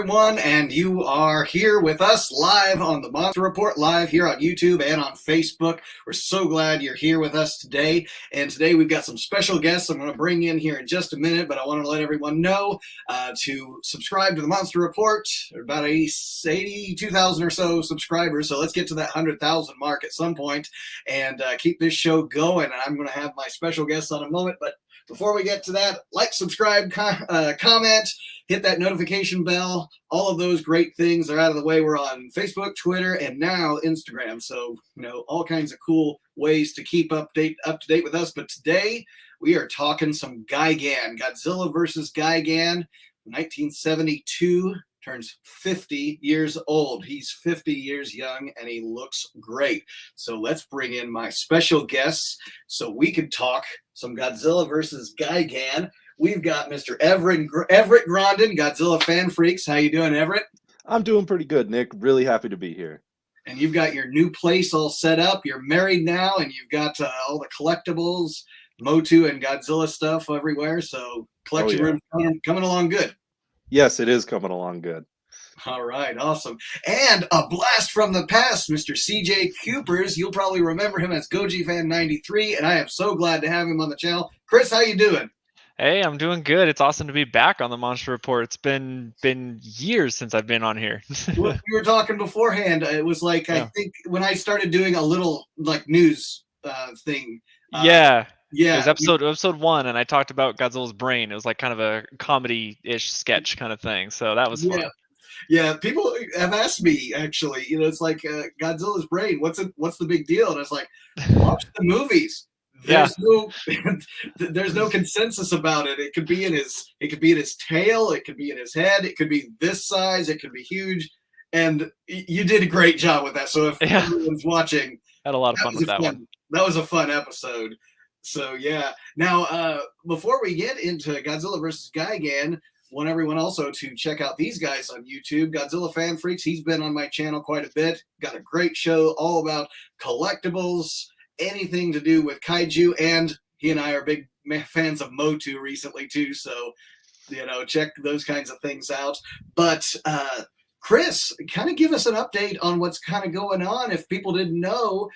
everyone, and you are here with us live on the Monster Report, live here on YouTube and on Facebook. We're so glad you're here with us today, and today we've got some special guests I'm going to bring in here in just a minute, but I want to let everyone know to subscribe to the Monster Report. There are about 82,000 or so subscribers, so let's get to that 100,000 mark at some point and keep this show going, and I'm going to have my special guests on in a moment, but before we get to that, like, subscribe, comment, hit that notification bell. All of those great things are out of the way. We're on Facebook, Twitter, and now Instagram. So, all kinds of cool ways to keep up to date with us. But today we are talking some Gigan. Godzilla versus Gigan, 1972. Turns 50 years old. He's 50 years young, and he looks great. So let's bring in my special guests so we can talk some Godzilla versus Gigan. We've got Mr. Everett Grondin, GodzillaFanFreaks. How you doing, Everett? I'm doing pretty good, Nick. Really happy to be here. And you've got your new place all set up. You're married now, and you've got all the collectibles, Motu and Godzilla stuff everywhere. So collection room coming along good. Yes, it is coming along good. All right, awesome. And a blast from the past, Mr. CJ Cuypers. You'll probably remember him as GodzillaFan93, and I am so glad to have him on the channel. Chris, how you doing? Hey, I'm doing good. It's awesome to be back on the Monster Report. It's been years since I've been on here. We were talking beforehand. It was like, I think when I started doing a little like news thing. Yeah. It was episode 1, and I talked about Godzilla's brain. It was like kind of a comedy-ish sketch kind of thing. So that was fun. Yeah, people have asked me, actually, it's like Godzilla's brain. What's the big deal? And I was like, watch the movies. There's no consensus about it. It could be in his tail, it could be in his head, it could be this size, it could be huge. And you did a great job with that. So if everyone's watching, had a lot of fun with that one. That was a fun episode. So yeah. Now, before we get into Godzilla versus Gigan, want everyone also to check out these guys on YouTube. GodzillaFanFreaks, he's been on my channel quite a bit. Got a great show all about collectibles, anything to do with kaiju, and he and I are big fans of Motu recently too. So, check those kinds of things out. But Chris, kind of give us an update on what's kind of going on. If people didn't know,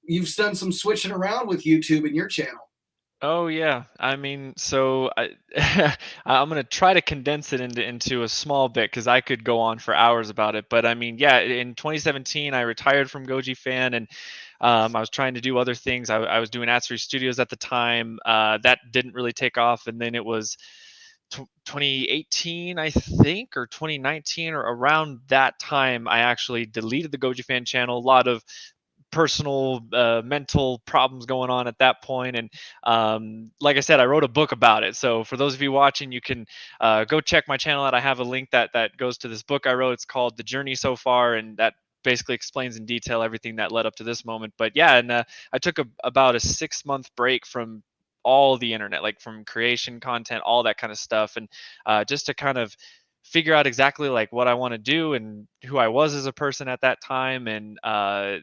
you've done some switching around with YouTube and your channel. Oh yeah, I mean, so I'm gonna try to condense it into a small bit because I could go on for hours about it. But I mean, yeah, in 2017 I retired from GodzillaFan, and I was trying to do other things. I was doing Atsuri Studios at the time. That didn't really take off, and then it was 2018, I think, or 2019, or around that time, I actually deleted the GodzillaFan channel. A lot of personal mental problems going on at that point, and like I said, I wrote a book about it. So for those of you watching, you can go check my channel out. I have a link that goes to this book I wrote. It's called The Journey So Far, and that basically explains in detail everything that led up to this moment. But yeah, and I took about a 6-month break from all the internet, like from creation, content, all that kind of stuff, and just to kind of figure out exactly like what I want to do and who I was as a person at that time. And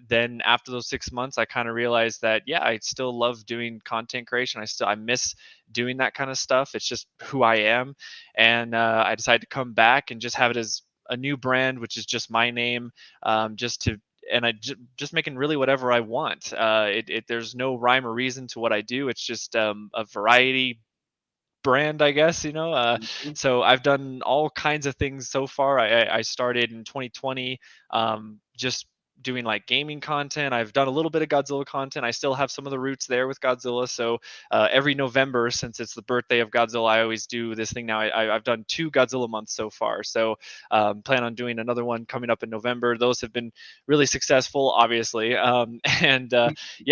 then after those 6 months, I kind of realized that, yeah, I still love doing content creation. I miss doing that kind of stuff. It's just who I am. And I decided to come back and just have it as a new brand, which is just my name, just making really whatever I want. There's no rhyme or reason to what I do. It's just a variety brand, I guess, So I've done all kinds of things so far. I started in 2020, just doing like gaming content. I've done a little bit of Godzilla content. I still have some of the roots there with Godzilla. So every November, since it's the birthday of Godzilla, I always do this thing now. I've done 2 Godzilla months so far. So plan on doing another one coming up in November. Those have been really successful, obviously. Yeah,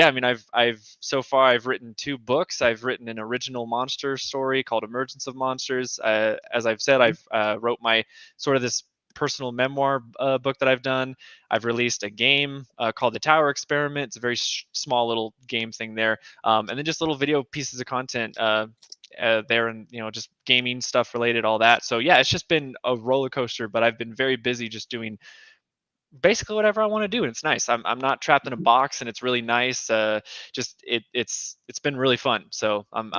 I mean, I've written 2 books. I've written an original monster story called Emergence of Monsters. As I've said, I've wrote my sort of this personal memoir book that I've done. I've released a game called The Tower Experiment. It's a very small little game thing there. And then just little video pieces of content there, and just gaming stuff related, all that. So yeah, it's just been a roller coaster, but I've been very busy just doing basically whatever I want to do, and it's nice. I'm not trapped in a box, and it's really nice. It's been really fun. So I'm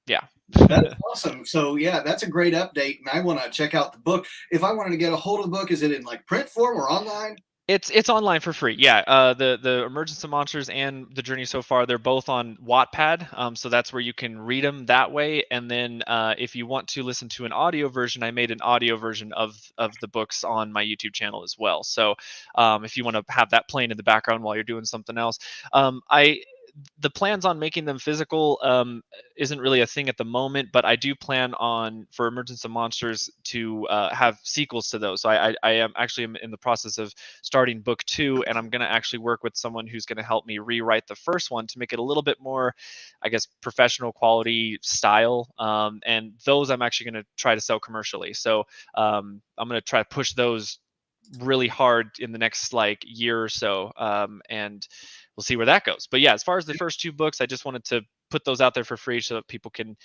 Yeah. That's awesome. So yeah, that's a great update, and I want to check out the book. If I wanted to get a hold of the book, is it in like print form or online? It's online for free. Yeah. The Emergence of Monsters and The Journey So Far, they're both on Wattpad. So that's where you can read them that way. And then if you want to listen to an audio version, I made an audio version of the books on my YouTube channel as well. So if you want to have that playing in the background while you're doing something else, I the plans on making them physical isn't really a thing at the moment, but I do plan on for Emergence of Monsters to have sequels to those. So I am actually in the process of starting book 2, and I'm going to actually work with someone who's going to help me rewrite the first one to make it a little bit more, I guess, professional quality style. And those I'm actually going to try to sell commercially. So I'm going to try to push those really hard in the next like year or so, and we'll see where that goes. But yeah, as far as the first 2 books, I just wanted to put those out there for free so that people can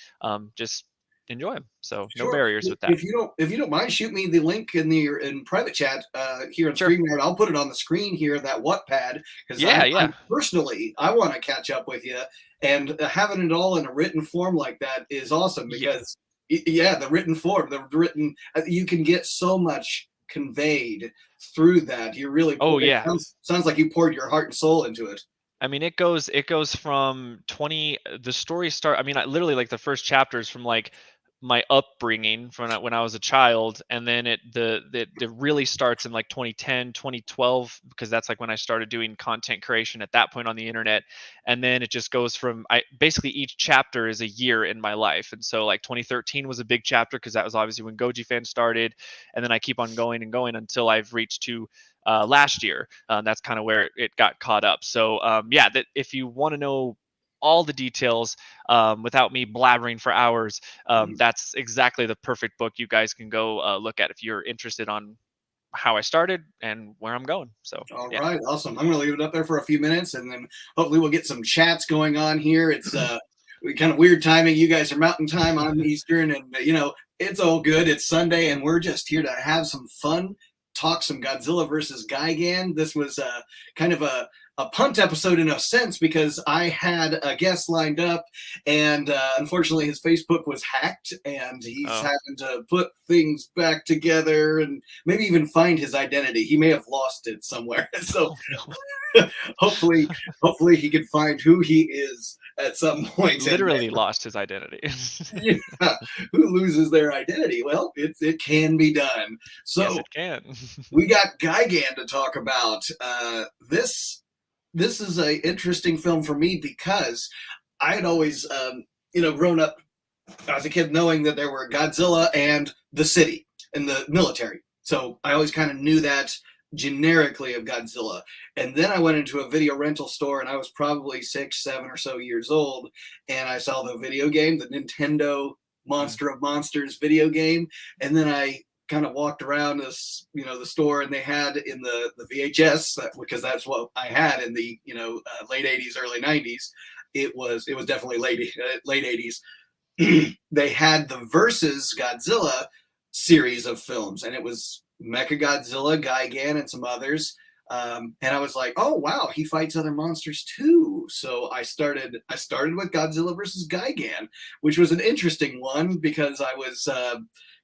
just enjoy them. So no Sure. barriers with that. If you don't mind, shoot me the link in private chat here on Sure. StreamYard. I'll put it on the screen here, that Wattpad, because Yeah, I personally I want to catch up with you, and having it all in a written form like that is awesome Yeah. because yeah, the written form, the written you can get so much conveyed through that. You really Oh it yeah. sounds like you poured your heart and soul into it. I mean, it goes from 20. The story start. I mean, literally like the first chapters from like my upbringing from when I was a child, and then it really starts in like 2010, 2012, because that's like when I started doing content creation at that point on the internet. And then it just goes from I basically each chapter is a year in my life. And so like 2013 was a big chapter because that was obviously when GodzillaFan started, and then I keep on going and going until I've reached to last year. That's kind of where it got caught up. So yeah, that if you want to know all the details without me blabbering for hours, that's exactly the perfect book you guys can go look at if you're interested on how I started and where I'm going. So All yeah. right, awesome. I'm going to leave it up there for a few minutes, and then hopefully we'll get some chats going on here. It's kind of weird timing. You guys are Mountain Time, I'm Eastern, and it's all good. It's Sunday, and we're just here to have some fun, talk some Godzilla versus Gigan. This was kind of a punt episode in a sense because I had a guest lined up, and unfortunately his Facebook was hacked, and he's having to put things back together and maybe even find his identity. He may have lost it somewhere. So hopefully he can find who he is at some point. Literally lost his identity. Yeah, who loses their identity? Well, it can be done. So yes, it can. we got Gigan to talk about. This is a interesting film for me because I had always grown up as a kid knowing that there were Godzilla and the city and the military. So I always kind of knew that generically of Godzilla. And then I went into a video rental store, and I was probably 6, 7 or so years old, and I saw the video game, the Nintendo Monster of Monsters video game, and then I kind of walked around the store, and they had in the VHS, because that's what I had in the late 80s, early 90s. It was definitely late 80s. They had the Versus Godzilla series of films, and it was Mechagodzilla, Gigan, and some others. And I was like, oh wow, he fights other monsters too. So I started with Godzilla versus Gigan, which was an interesting one because I was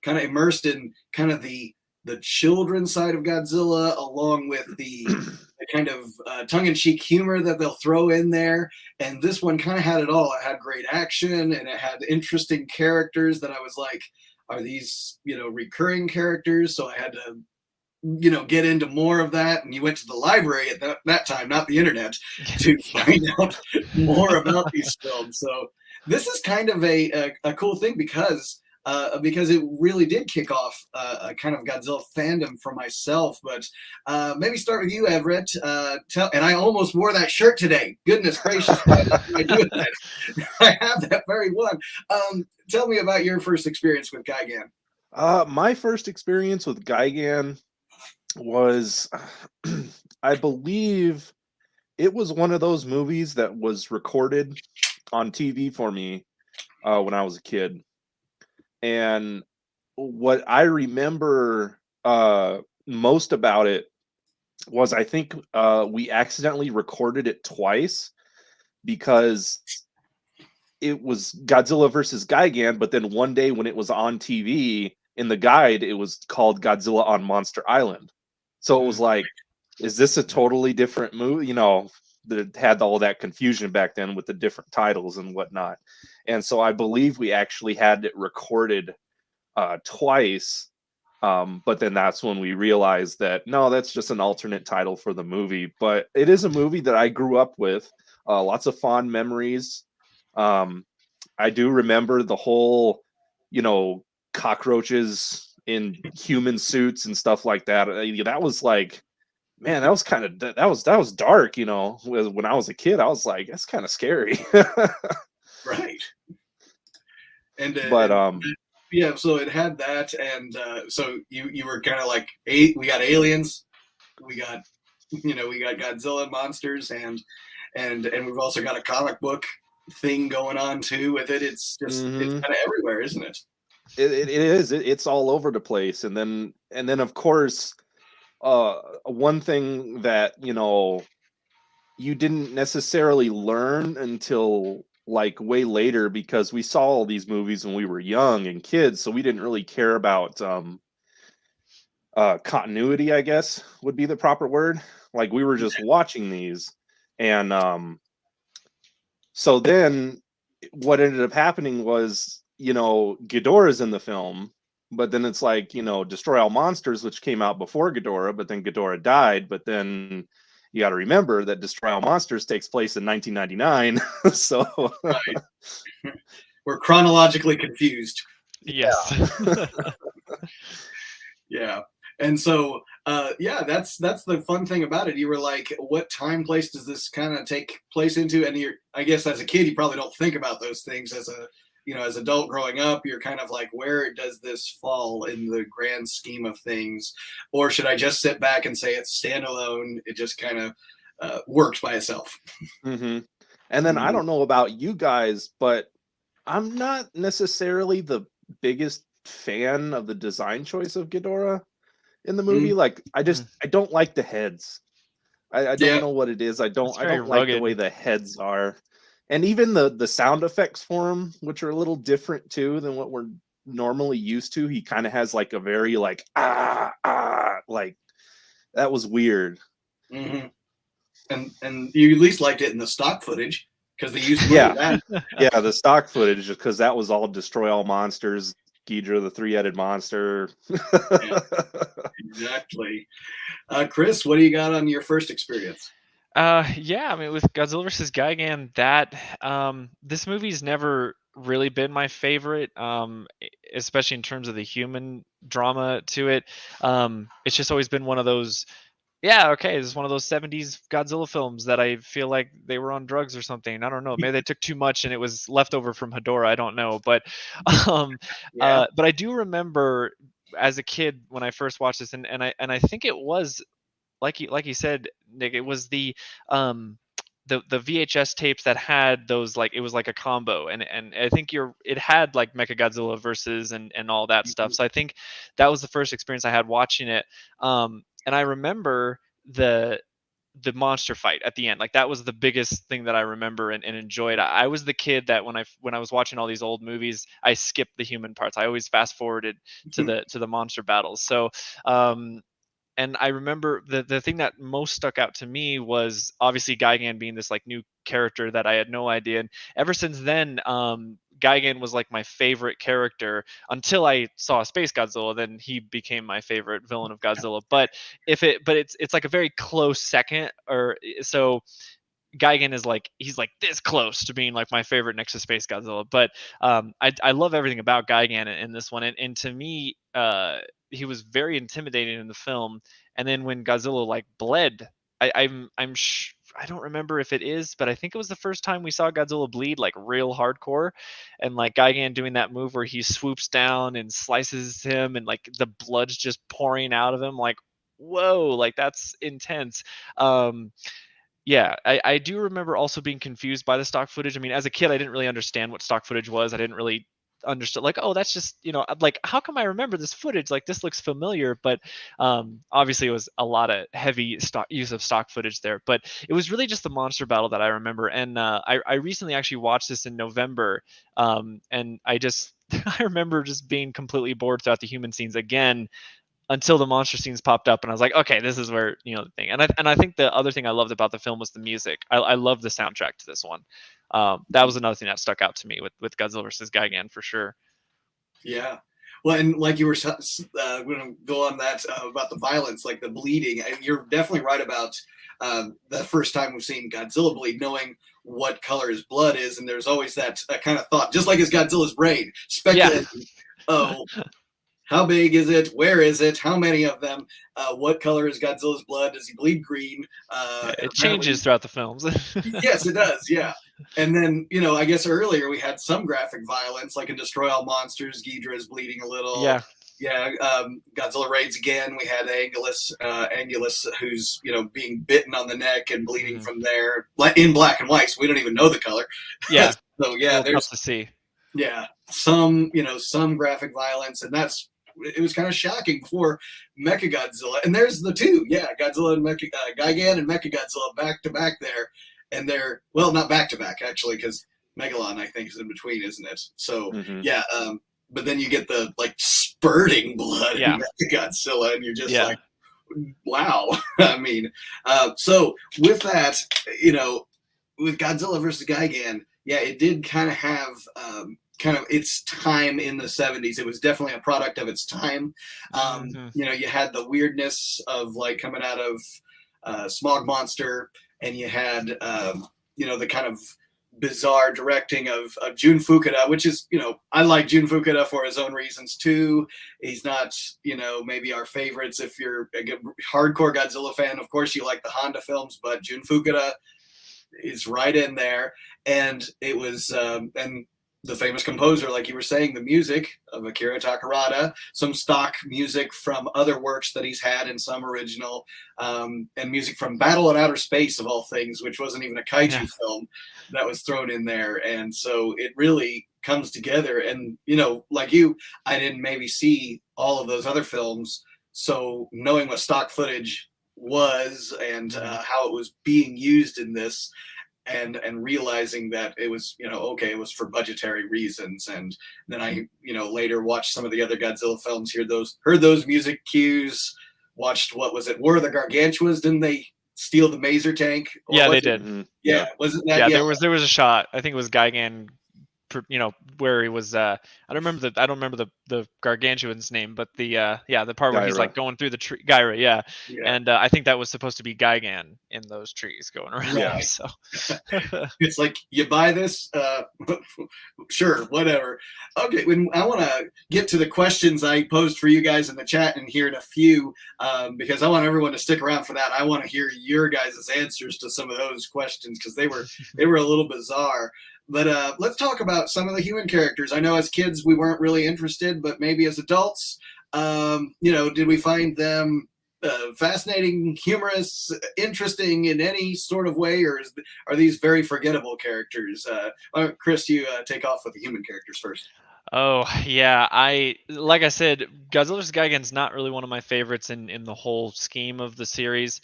kind of immersed in kind of the children's side of Godzilla, along with the kind of tongue-in-cheek humor that they'll throw in there. And this one kind of had it all. It had great action, and it had interesting characters that I was like, are these recurring characters? So I had to get into more of that. And you went to the library at that time, not the internet, to find out more about these films. So this is kind of a cool thing because it really did kick off a kind of Godzilla fandom for myself. But maybe start with you, Everett. And I almost wore that shirt today. Goodness gracious, why did I do that? I have that very one. Tell me about your first experience with Gigan. My first experience with Gigan was, I believe, it was one of those movies that was recorded on TV for me when I was a kid. And what I remember most about it was I think we accidentally recorded it twice because it was Godzilla versus Gigan, but then one day when it was on TV in the guide, it was called Godzilla on Monster Island. So it was like, is this a totally different movie? You know, that had all that confusion back then with the different titles and whatnot. And so I believe we actually had it recorded twice. But then that's when we realized that no, that's just an alternate title for the movie. But it is a movie that I grew up with, lots of fond memories. I do remember the whole, you know, cockroaches in human suits and stuff like that. That was like, man, that was kind of that was dark. You know, when I was a kid, I was like, that's kind of scary. Right. And, But yeah, so it had that, and so you were kind of like, we got aliens, we got we got Godzilla monsters, and we've also got a comic book thing going on too with it. It's just it's kind of everywhere, isn't it? It is. It's all over the place, and then of course, one thing that you didn't necessarily learn until like way later, because we saw all these movies when we were young and kids, so we didn't really care about continuity, I guess would be the proper word. Like we were just watching these, and so then what ended up happening was, Ghidorah's in the film, but then it's like, Destroy All Monsters, which came out before Ghidorah, but then Ghidorah died. But then you got to remember that Destroy All Monsters takes place in 1999. So right. We're chronologically confused. Yes. Yeah. And so, yeah, that's the fun thing about it. You were like, what time place does this kind of take place into? And I guess as a kid, you probably don't think about those things. As a, as adult growing up, you're kind of like, where does this fall in the grand scheme of things? Or should I just sit back and say it's standalone? It just kind of works by itself. Mm-hmm. And then I don't know about you guys, but I'm not necessarily the biggest fan of the design choice of Ghidorah in the movie. Like I don't like the heads. I don't know what it is. I don't like the way the heads are. And even the sound effects for him, which are a little different too than what we're normally used to. He kind of has like a very like like that was weird. Mm-hmm. And you at least liked it in the stock footage because they used that. Yeah, the stock footage, because that was all Destroy All Monsters, Ghidorah the three-headed monster. Yeah, exactly. Chris, what do you got on your first experience? Yeah, I mean, with Godzilla vs. Gigan, this movie's never really been my favorite, especially in terms of the human drama to it. It's just always been one of those, yeah, okay, this is one of those 70s Godzilla films that I feel like they were on drugs or something. I don't know. Maybe they took too much and it was leftover from Hedorah. I don't know. But but I do remember as a kid when I first watched this, and I think it was like you said, Nick, it was the VHS tapes that had those, like, it was like a combo, and I think it had like Mechagodzilla versus and all that stuff. So I think that was the first experience I had watching it. And I remember the monster fight at the end. Like that was the biggest thing that I remember and enjoyed. I was the kid that when I was watching all these old movies, I skipped the human parts. I always fast forwarded to the monster battles. So and I remember the thing that most stuck out to me was obviously Gigan being this like new character that I had no idea. And ever since then, Gigan was like my favorite character until I saw Space Godzilla. Then he became my favorite villain of Godzilla. But it's like a very close second, or so. Gigan is like, he's like this close to being like my favorite next to Space Godzilla. But I love everything about Gigan in this one, and to me, he was very intimidating in the film. And then when Godzilla like bled, I don't remember if it is, but I think it was the first time we saw Godzilla bleed like real hardcore, and like Gigan doing that move where he swoops down and slices him, and like the blood's just pouring out of him. Like, whoa, like that's intense. Yeah, I do remember also being confused by the stock footage. I mean, as a kid, I didn't really understand what stock footage was. I didn't really understood, like, oh, that's just, like, how come I remember this footage? Like, this looks familiar. But obviously it was a lot of heavy use of stock footage there. But it was really just the monster battle that I remember. And I recently actually watched this in November, and I just I remember just being completely bored throughout the human scenes again, until the monster scenes popped up, and I was like, okay, this is where, the thing. And I think the other thing I loved about the film was the music. I love the soundtrack to this one. That was another thing that stuck out to me with Godzilla versus Gigan for sure. Yeah. Well, and like you were going to go on that about the violence, like the bleeding. You're definitely right about the first time we've seen Godzilla bleed, knowing what color his blood is, and there's always that kind of thought, just like as Godzilla's brain, speculating. Yeah. Oh, how big is it? Where is it? How many of them? What color is Godzilla's blood? Does he bleed green? It changes throughout the films. Yes, it does. Yeah. And then, I guess earlier we had some graphic violence, like in Destroy All Monsters, Ghidra is bleeding a little. Yeah. Yeah. Godzilla Raids Again. We had Angulus, who's, being bitten on the neck and bleeding from there in black and white. So we don't even know the color. Yeah. So yeah, there's tough to see. Yeah. Some graphic violence, and it was kind of shocking before Mechagodzilla. And there's the two. Yeah. Godzilla and Gigan and Mechagodzilla back to back there. And they're, well, not back to back actually, because Megalon, I think, is in between, isn't it? So yeah, but then you get the like spurting blood in Mechagodzilla, and you're just like, wow. I mean, so with that, with Godzilla versus Gigan, yeah, it did kind of have kind of its time in the 70s. It was definitely a product of its time. You had the weirdness of like coming out of Smog Monster. And you had, the kind of bizarre directing of Jun Fukuda, which is, I like Jun Fukuda for his own reasons too. He's not, maybe our favorites. If you're a hardcore Godzilla fan, of course you like the Honda films, but Jun Fukuda is right in there. And it was, and the famous composer, like you were saying, the music of Akira Takarada, some stock music from other works that he's had and some original, and music from Battle in Outer Space, of all things, which wasn't even a kaiju film that was thrown in there. And so it really comes together. And, like you, I didn't maybe see all of those other films. So knowing what stock footage was and how it was being used in this, and realizing that it was, okay, it was for budgetary reasons. And then I, later watched some of the other Godzilla films, heard those music cues, watched, what was it, War of the Gargantuas? Didn't they steal the Maser tank? Yeah, they did. Yeah, wasn't that? Yeah, there was a shot. I think it was Gigan, where he was. I don't remember the gargantuan's name, but the part where he's like going through the tree, Gyra. Yeah. And I think that was supposed to be Gigan in those trees going around. Yeah. So it's like, you buy this, sure, whatever. Okay, I want to get to the questions I posed for you guys in the chat and hear in a few, because I want everyone to stick around for that. I want to hear your guys' answers to some of those questions, because they were a little bizarre. But let's talk about some of the human characters. I know as kids we weren't really interested, but maybe as adults, did we find them fascinating, humorous, interesting in any sort of way, or are these very forgettable characters? Chris, you take off with the human characters first. Oh yeah, like I said, Godzilla vs. Gigan's not really one of my favorites in the whole scheme of the series.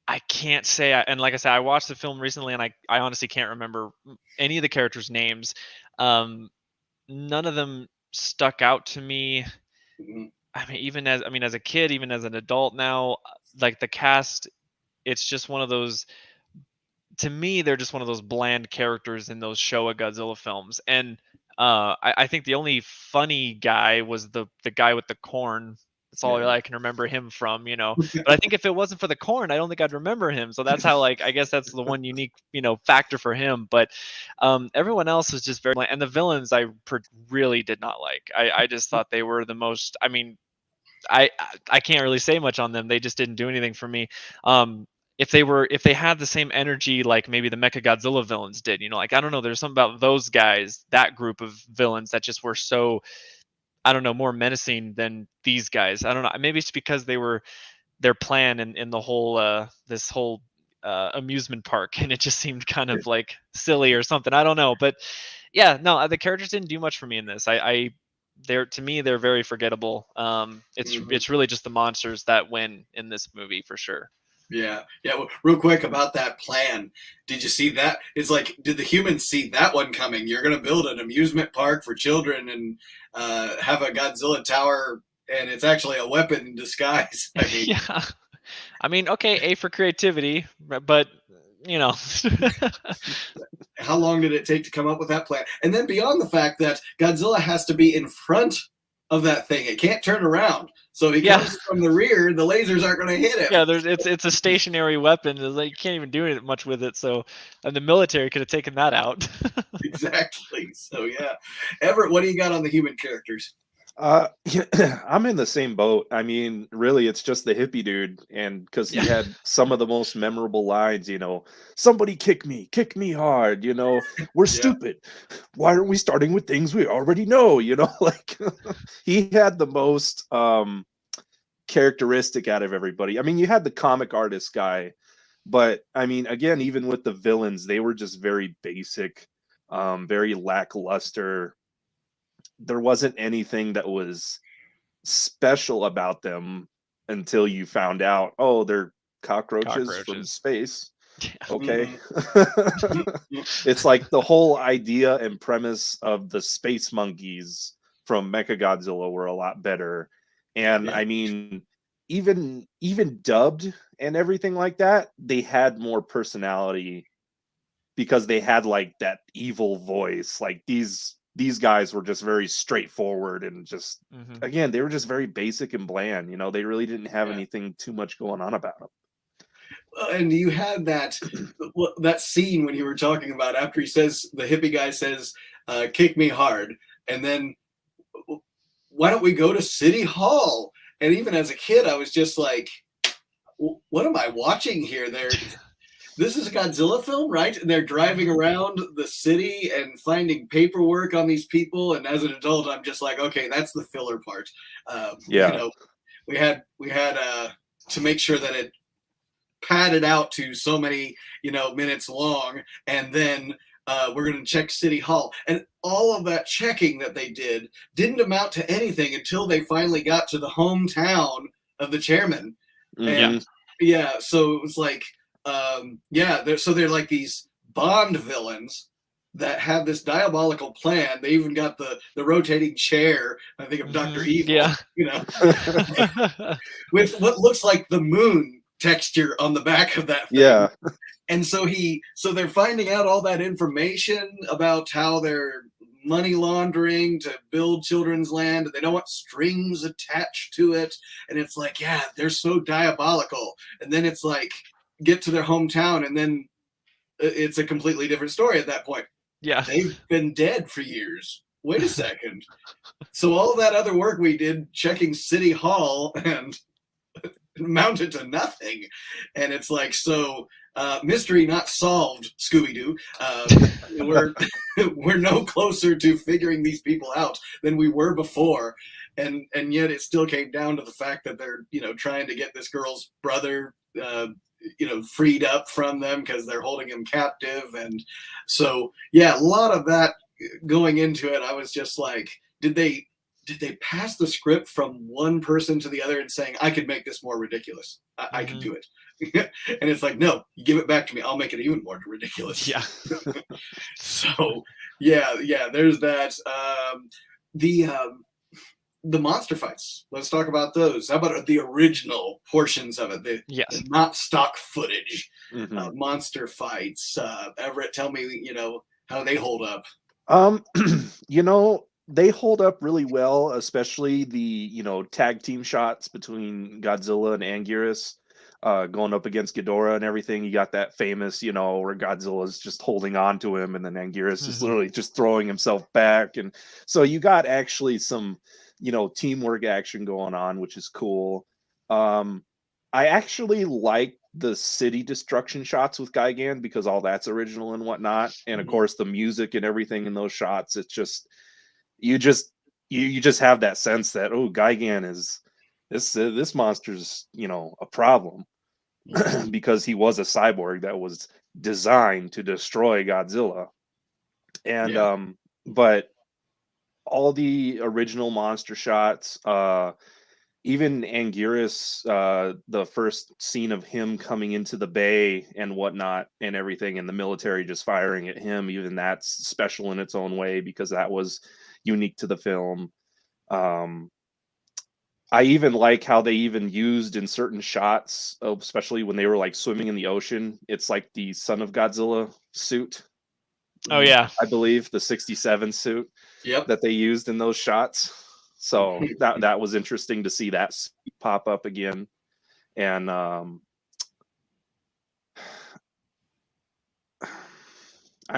I can't say, and like I said, I watched the film recently, and I honestly can't remember any of the characters' names. None of them stuck out to me. I mean, as a kid, even as an adult now, like the cast, it's just one of those. To me, they're just one of those bland characters in those Showa Godzilla films, and I think the only funny guy was the guy with the corn. That's all I can remember him from, But I think if it wasn't for the corn, I don't think I'd remember him. So that's how, I guess that's the one unique, factor for him. But everyone else is just very, and the villains I really did not like. I just thought they were the most. I mean, I can't really say much on them. They just didn't do anything for me. If they had the same energy like maybe the Mechagodzilla villains did, I don't know, there's something about those guys, that group of villains that just were so, I don't know, more menacing than these guys. I don't know. Maybe it's because they were their plan in the whole this whole amusement park, and it just seemed kind of like silly or something. I don't know, but yeah, no, the characters didn't do much for me in this. They're, to me, they're very forgettable. It's really just the monsters that win in this movie for sure. Yeah, yeah. Well, real quick about that plan. Did you see that? It's like, did the humans see that one coming? You're going to build an amusement park for children and have a Godzilla tower, and it's actually a weapon in disguise. I mean, Yeah, I mean, okay, A for creativity, but you know, how long did it take to come up with that plan? And then beyond the fact that Godzilla has to be in front of that thing, it can't turn around. So if he Yeah. comes from the rear, the lasers aren't going to hit him. yeah, it's a stationary weapon. It's like you can't even do much with it. So, and the military could have taken that out. Exactly. So yeah, Everett, what do you got on the human characters? I'm in the same boat. I mean, really, it's just the hippie dude, and because he Yeah. had some of the most memorable lines, somebody kick me hard, we're Yeah. stupid. Why aren't we starting with things we already know? Like he had the most characteristic out of everybody. I mean, you had the comic artist guy, but I mean, again, even with the villains, they were just very basic, very lackluster. There wasn't anything that was special about them until you found out, oh, they're cockroaches from Cockroaches. space. Yeah. Okay. Mm-hmm. It's like the whole idea and premise of the space monkeys from Mechagodzilla were a lot better. And Yeah. I mean, even dubbed and everything like that, they had more personality because they had like that evil voice. Like these guys were just very straightforward and just, Mhm. again, they were just very basic and bland. They really didn't have Yeah. anything too much going on about them. And you had that scene when you were talking about, after he says, the hippie guy says, kick me hard, and then, why don't we go to City Hall? And even as a kid, I was just like, what am I watching here? This is a Godzilla film, right? And they're driving around the city and finding paperwork on these people. And as an adult, I'm just like, okay, that's the filler part. Yeah. We had to make sure that it padded out to so many minutes long, and then we're going to check City Hall, and all of that checking that they didn't amount to anything until they finally got to the hometown of the chairman. And yeah, so it was like, they're like these Bond villains that have this diabolical plan. They even got the rotating chair, I think, of Dr. Evil, Yeah. with what looks like the moon texture on the back of that thing. Yeah. And so they're finding out all that information about how they're money laundering to build children's land. They don't want strings attached to it. And it's like, yeah, they're so diabolical. And then it's like, get to their hometown, and then it's a completely different story at that point. Yeah. They've been dead for years. Wait a second. So all that other work we did checking City Hall and amounted to nothing. And it's like, so mystery not solved, Scooby-Doo. We're no closer to figuring these people out than we were before. And yet it still came down to the fact that they're, trying to get this girl's brother, freed up from them because they're holding him captive. And so, yeah, a lot of that going into it, I was just like, did they pass the script from one person to the other and saying, I could make this more ridiculous. I can do it. And it's like, no, you give it back to me. I'll make it even more ridiculous. Yeah. So, yeah, there's that. The monster fights. Let's talk about those. How about the original portions of it? The not stock footage monster fights. Everett, tell me, how they hold up. They hold up really well, especially the tag team shots between Godzilla and Anguirus, going up against Ghidorah and everything. You got that famous, where Godzilla's just holding on to him, and then Anguirus is literally just throwing himself back. And so you got actually some, teamwork action going on, which is cool. I actually like the city destruction shots with Gigan because all that's original and whatnot. And of course the music and everything in those shots, it's just, you just have that sense that, oh, Gigan is this monster's, a problem because he was a cyborg that was designed to destroy Godzilla. And but all the original monster shots, even Anguirus, the first scene of him coming into the bay and whatnot and everything, and the military just firing at him, even that's special in its own way because that was unique to the film. I even like how they even used in certain shots, especially when they were like swimming in the ocean. It's like the Son of Godzilla suit. Oh yeah. I believe the 67 suit Yep. that they used in those shots. So that was interesting to see that pop up again. And I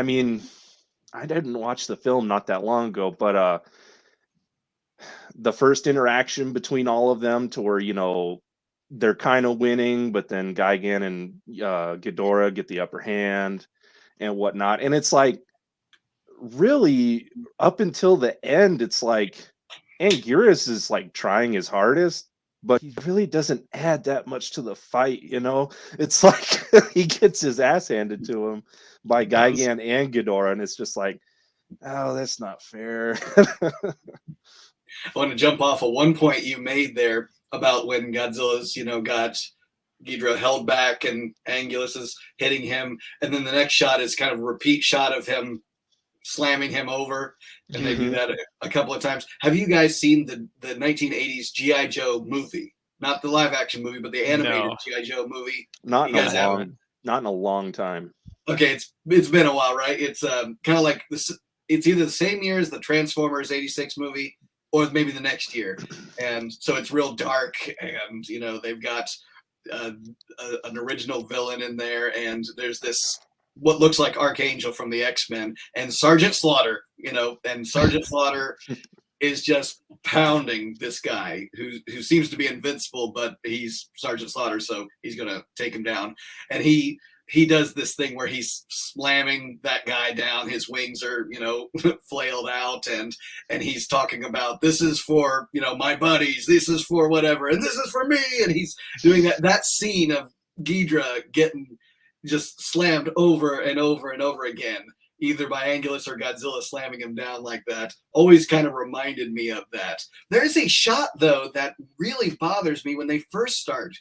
mean, I didn't watch the film not that long ago, but the first interaction between all of them to where, you know, they're kind of winning, but then Gigan and Ghidorah get the upper hand and whatnot. And it's like, really, up until the end, it's like Anguirus is like trying his hardest, but he really doesn't add that much to the fight, you know? It's like he gets his ass handed to him by Gigan and Ghidorah, and it's just like, oh, that's not fair. I want to jump off of one point you made there about when Godzilla's, you know, got Ghidorah held back and Anguirus is hitting him, and then the next shot is kind of a repeat shot of him slamming him over, and they do that a couple of times. Have you guys seen the 1980s G.I. Joe movie? Not the live action movie, but the animated G.I. Joe movie. Not in a long time. Okay, it's been a while, right? It's kind of like this. It's either the same year as the Transformers '86 movie, or maybe the next year, and so it's real dark, and you know they've got an original villain in there, and there's this what looks like Archangel from the X-Men and Sergeant Slaughter, you know, and Sergeant Slaughter is just pounding this guy who seems to be invincible, but he's Sergeant Slaughter, so he's gonna take him down. And he does this thing where he's slamming that guy down. His wings are, you know, flailed out, and he's talking about, this is for, you know, my buddies, this is for whatever, and this is for me. And he's doing that scene of Ghidorah getting just slammed over and over and over again, either by Anguirus or Godzilla slamming him down like that, always kind of reminded me of that. There's a shot, though, that really bothers me when they first start.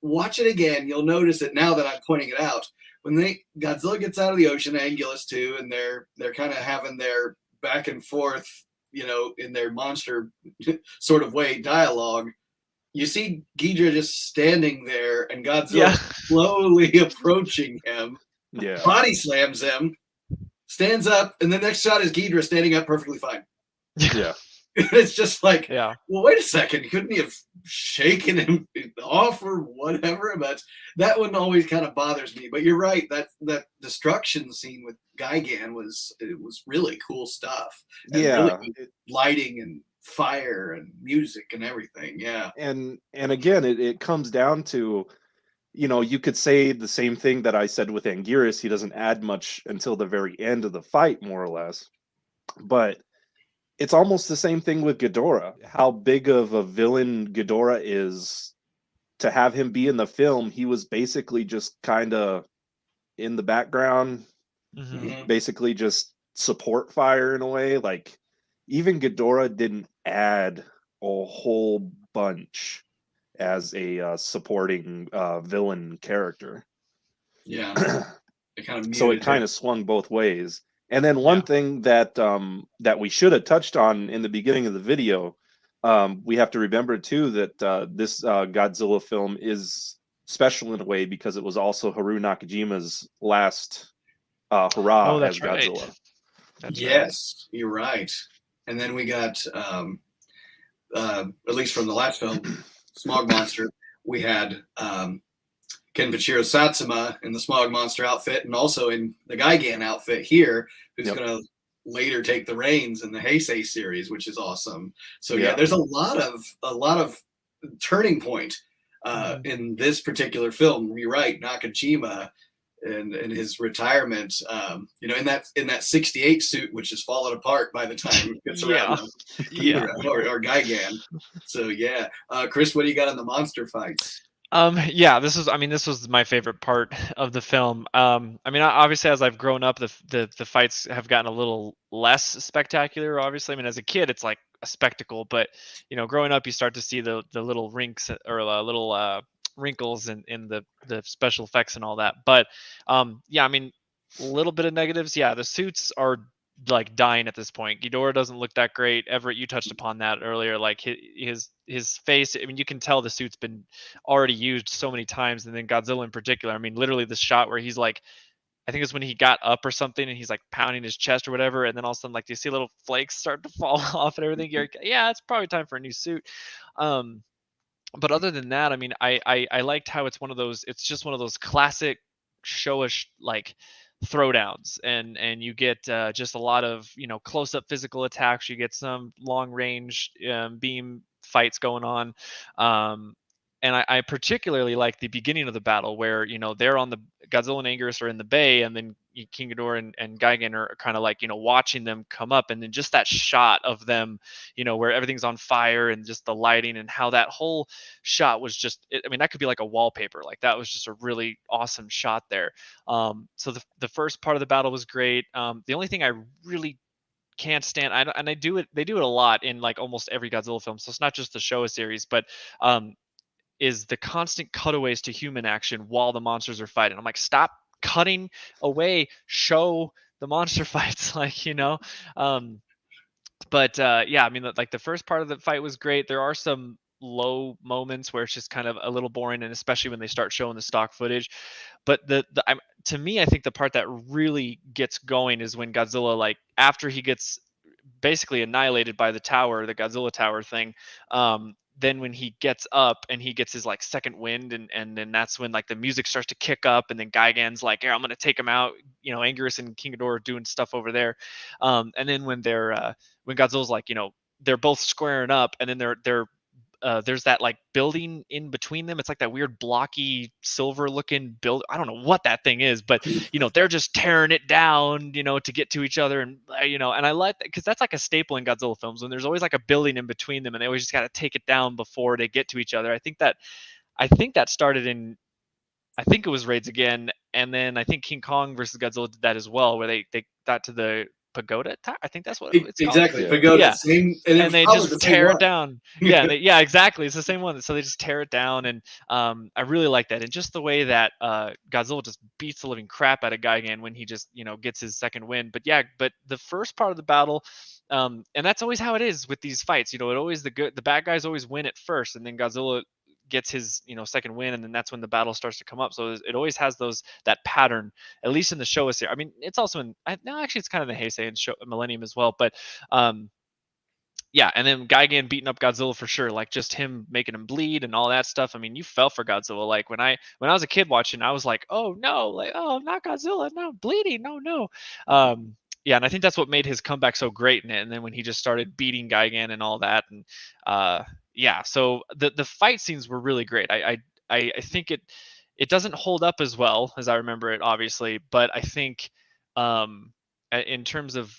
Watch it again, you'll notice it now that I'm pointing it out. When Godzilla gets out of the ocean, Anguirus too, and they're kind of having their back and forth, you know, in their monster sort of way dialogue. You see Ghidorah just standing there, and Godzilla slowly approaching him. Yeah. Body slams him, stands up, and the next shot is Ghidorah standing up perfectly fine. Yeah. It's just like, yeah. Well, wait a second. Couldn't he have shaken him off or whatever? But that one always kind of bothers me. But you're right. That destruction scene with Gigan was really cool stuff. And really lighting and fire and music and everything. Yeah. And again, it comes down to, you know, you could say the same thing that I said with Anguirus. He doesn't add much until the very end of the fight, more or less. But it's almost the same thing with Ghidorah. How big of a villain Ghidorah is, to have him be in the film, he was basically just kind of in the background, basically just support fire in a way. Like, even Ghidorah didn't add a whole bunch as a supporting villain character. Yeah. So it kind of swung both ways. And then one thing that that we should have touched on in the beginning of the video, we have to remember too that this Godzilla film is special in a way because it was also Haruo Nakajima's last hurrah as Godzilla. Yes, you're right. And then we got, at least from the last film, Smog Monster, we had Kenpachiro Satsuma in the Smog Monster outfit, and also in the Gigan outfit here, who's going to later take the reins in the Heisei series, which is awesome. So yeah, there's a lot of turning point in this particular film. You're right, Nakajima and his retirement, you know, in that 68 suit, which is falling apart by the time it gets around or Gigan. So yeah, Chris, what do you got on the monster fights? Yeah, this was my favorite part of the film. I mean, obviously, as I've grown up, the fights have gotten a little less spectacular. Obviously, I mean, as a kid, it's like a spectacle, but growing up, you start to see the little rinks or little wrinkles in the special effects and all that. But yeah, I mean, a little bit of negatives. Yeah, the suits are like dying at this point. Ghidorah doesn't look that great. Everett, you touched upon that earlier. Like his face. I mean, you can tell the suit's been already used so many times, and then Godzilla in particular. I mean, literally the shot where he's like, I think it's when he got up or something, and he's like pounding his chest or whatever, and then all of a sudden, like, you see little flakes start to fall off and everything. You're like, yeah, it's probably time for a new suit. Um, but other than that, I mean, I liked how it's one of those. It's just one of those classic showish like throwdowns, and you get just a lot of close up physical attacks. You get some long range beam fights going on. Um, and I particularly like the beginning of the battle where they're on the Godzilla and Anguirus are in the bay, and then King Ghidorah and Gigan are kind of like watching them come up, and then just that shot of them, where everything's on fire and just the lighting and how that whole shot was just. I mean, that could be like a wallpaper. Like that was just a really awesome shot there. So the first part of the battle was great. The only thing I really can't stand, and I do it. They do it a lot in like almost every Godzilla film, so it's not just the Showa series, but is the constant cutaways to human action while the monsters are fighting. I'm like, stop cutting away, show the monster fights, like but yeah, I mean, like the first part of the fight was great. There are some low moments where it's just kind of a little boring, and especially when they start showing the stock footage. But to me, I think the part that really gets going is when Godzilla, like after he gets basically annihilated by the tower, the Godzilla tower thing. Then when he gets up and he gets his like second wind, and then that's when like the music starts to kick up, and then Gigan's like, "Here, I'm gonna take him out." Anguirus and King Ghidorah are doing stuff over there. And then when when Godzilla's like, they're both squaring up, and then there's that like building in between them. It's like that weird blocky silver looking build. I don't know what that thing is, but they're just tearing it down, to get to each other. And and I like that because that's like a staple in Godzilla films when there's always like a building in between them, and they always just got to take it down before they get to each other. I think that started in, I think it was Raids Again, and then I think King Kong versus Godzilla did that as well, where they got to the pagoda. I think that's what it's called. Exactly, pagoda. Yeah. Same, and they just tear it one. down. Yeah, yeah, exactly. It's the same one. So they just tear it down, and I really like that. And just the way that Godzilla just beats the living crap out of Gigan when he just gets his second win. But yeah, but the first part of the battle, and that's always how it is with these fights. It always the bad guys always win at first, and then Godzilla gets his second win, and then that's when the battle starts to come up. So it always has that pattern, at least in the Showa series. I mean, it's also in no, actually it's kind of in the Heisei and Millennium as well, but yeah, and then Gigan beating up Godzilla for sure, like just him making him bleed and all that stuff. I mean, you fell for Godzilla. Like when I was a kid watching, I was like, oh no, like, oh, not Godzilla, no, bleeding, no. Yeah, and I think that's what made his comeback so great in it. And then when he just started beating Gigan and all that, and yeah, so the fight scenes were really great. I think it doesn't hold up as well as I remember it, obviously, but I think in terms of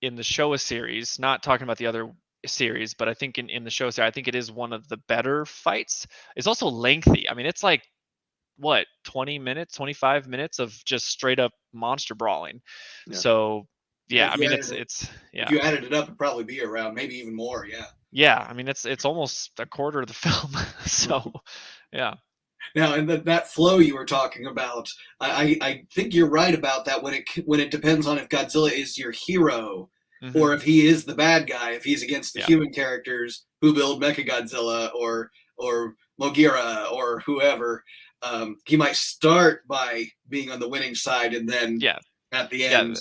in the Showa series, not talking about the other series, but I think in the Showa series, I think it is one of the better fights. It's also lengthy. I mean, it's like what 20 minutes, 25 minutes of just straight up monster brawling. Yeah. So yeah, I mean it's yeah. If you added it up, it'd probably be around maybe even more. Yeah. Yeah, I mean it's almost a quarter of the film. So yeah. Now, and that flow you were talking about, I think you're right about that when it depends on if Godzilla is your hero or if he is the bad guy, if he's against the human characters who build Mechagodzilla or Mogira or whoever. He might start by being on the winning side and then at the end.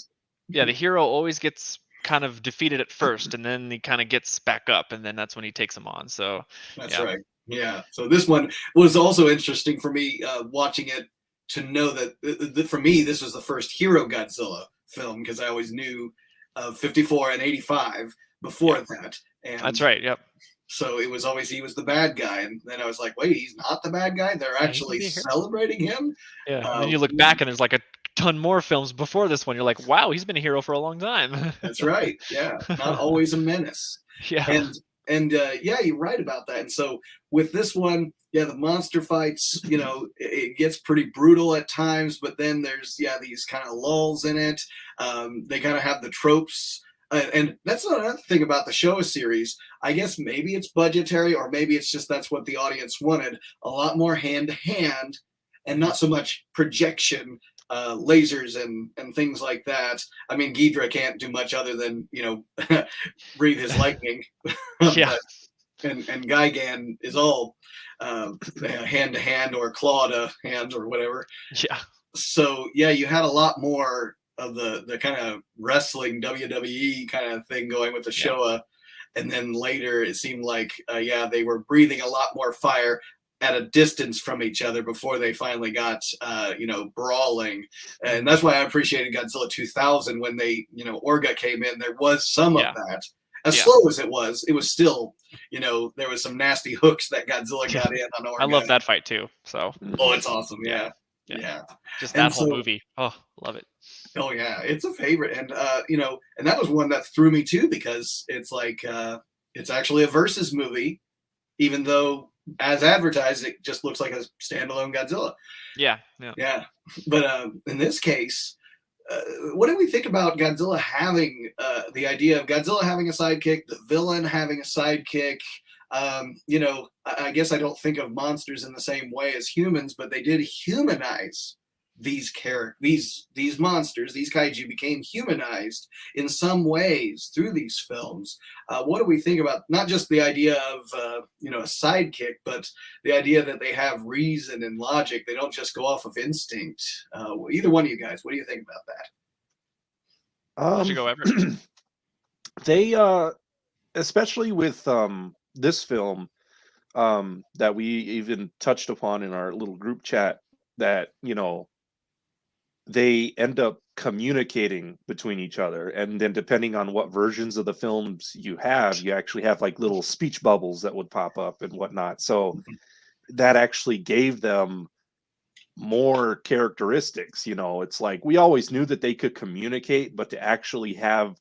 Yeah, the hero always gets kind of defeated at first, and then he kind of gets back up, and then that's when he takes him on. So that's right. Yeah. So this one was also interesting for me watching it to know that for me this was the first hero Godzilla film because I always knew of 54 and 85 before that. And that's right. Yep. So it was always he was the bad guy, and then I was like, wait, he's not the bad guy. They're actually celebrating him. Yeah. And then you look back, and there's like a ton more films before this one. You're like, wow, he's been a hero for a long time. That's right. Yeah. Not always a menace. Yeah. And yeah, you're right about that. And so with this one, yeah, the monster fights, you know, it gets pretty brutal at times, but then there's, yeah, these kind of lulls in it. They kind of have the tropes. And that's another thing about the Showa series. I guess maybe it's budgetary, or maybe it's just that's what the audience wanted. A lot more hand to hand and not so much projection, lasers and things like that. I mean, Ghidra can't do much other than, you know, breathe his lightning. Yeah. And Gigan is all hand to hand or claw to hand or whatever. Yeah. So yeah, you had a lot more of the kind of wrestling WWE kind of thing going with the Showa. And then later it seemed like, yeah, they were breathing a lot more fire at a distance from each other before they finally got, you know, brawling. And that's why I appreciated Godzilla 2000 when they, you know, Orga came in. There was some of that. As slow as it was still, you know, there was some nasty hooks that Godzilla got in on Orga. I love that fight too. So. Oh, it's awesome. Yeah. Just that whole movie. Oh, love it. Oh yeah, it's a favorite, and you know, and that was one that threw me too, because it's like it's actually a versus movie, even though as advertised it just looks like a standalone Godzilla. Yeah. But in this case, what do we think about Godzilla having the idea of Godzilla having a sidekick, the villain having a sidekick? You know, I guess I don't think of monsters in the same way as humans, but they did humanize these monsters. These kaiju became humanized in some ways through these films. What do we think about not just the idea of you know, a sidekick, but the idea that they have reason and logic? They don't just go off of instinct. Either one of you guys, what do you think about that? Why don't you go, Everett? They especially with this film that we even touched upon in our little group chat, that, you know, they end up communicating between each other, and then depending on what versions of the films you have, you actually have like little speech bubbles that would pop up and whatnot. So that actually gave them more characteristics. You know, it's like we always knew that they could communicate, but to actually have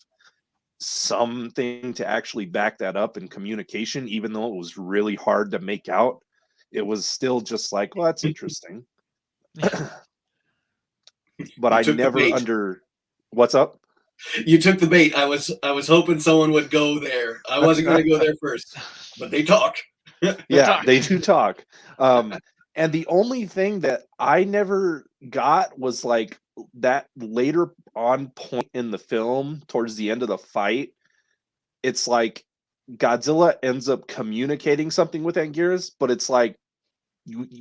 something to actually back that up in communication, even though it was really hard to make out, it was still just like, well, that's interesting. But I never what's up? You took the bait. I was hoping someone would go there. I wasn't going to go there first, but they talk. Yeah, they do talk. And the only thing that I never got was like that later on point in the film, towards the end of the fight, it's like Godzilla ends up communicating something with Anguirus, but it's like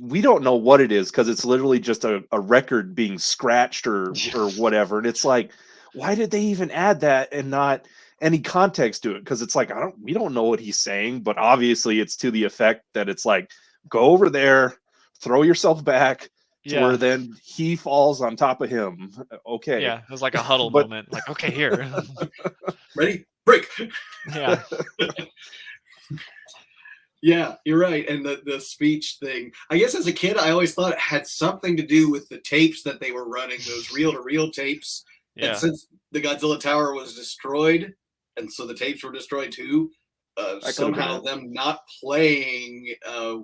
we don't know what it is, because it's literally just a record being scratched or whatever. And it's like, why did they even add that and not any context to it? Because it's like, we don't know what he's saying, but obviously it's to the effect that it's like, go over there, throw yourself back to where then he falls on top of him. Okay. Yeah, it was like a huddle moment. Like, okay, here. Ready? Break. Yeah. Yeah, you're right. And the speech thing, I guess as a kid, I always thought it had something to do with the tapes that they were running, those reel-to-reel tapes. Yeah. And since the Godzilla Tower was destroyed, and so the tapes were destroyed too, somehow them not playing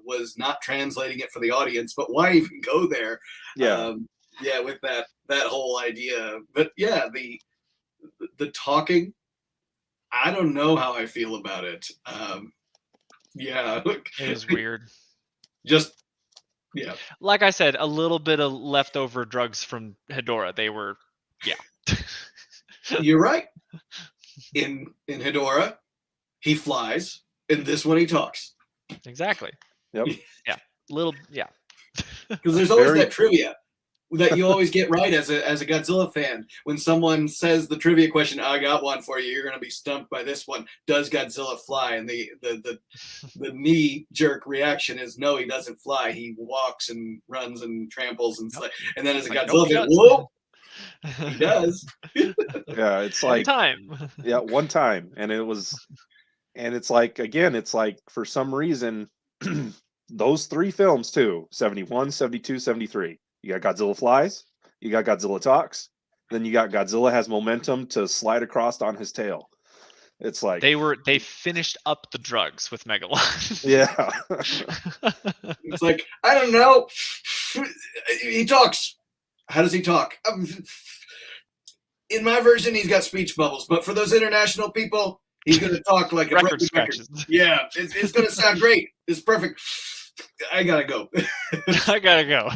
was not translating it for the audience. But why even go there? Yeah. Yeah, with that whole idea. But yeah, the talking, I don't know how I feel about it. Yeah, It was weird. Just yeah. Like I said, a little bit of leftover drugs from Hedorah. They were, You're right. In Hedorah, he flies. In this one, he talks. Exactly. Yep. Yeah. Because there's always that trivia that you always get right as a Godzilla fan. When someone says the trivia question, I got one for you, you're going to be stumped by this one. Does Godzilla fly? And the knee jerk reaction is no, he doesn't fly. He walks and runs and tramples and stuff. And then as a Godzilla fan, whoa, he does. Yeah, it's like one time. Yeah, one time. And it's like, again, it's like for some reason, those three films too, 71, 72, 73. You got Godzilla flies, you got Godzilla talks, then you got Godzilla has momentum to slide across on his tail. It's like they finished up the drugs with Megalon. yeah. It's like, I don't know. He talks. How does he talk? In my version, he's got speech bubbles, but for those international people, he's going to talk like a Record broken scratches. Yeah, it's going to sound great. It's perfect. I gotta go. I gotta go.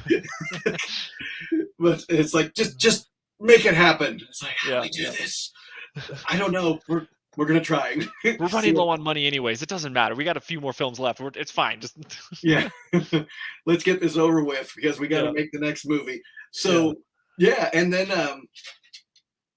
But it's like, just make it happen. It's like, how do Yeah, we do yeah. this? I don't know. We're gonna try. We're running low on money anyways. It doesn't matter. We got a few more films left. It's fine. Just Yeah. Let's get this over with because we got to Yeah. make the next movie. So yeah, and then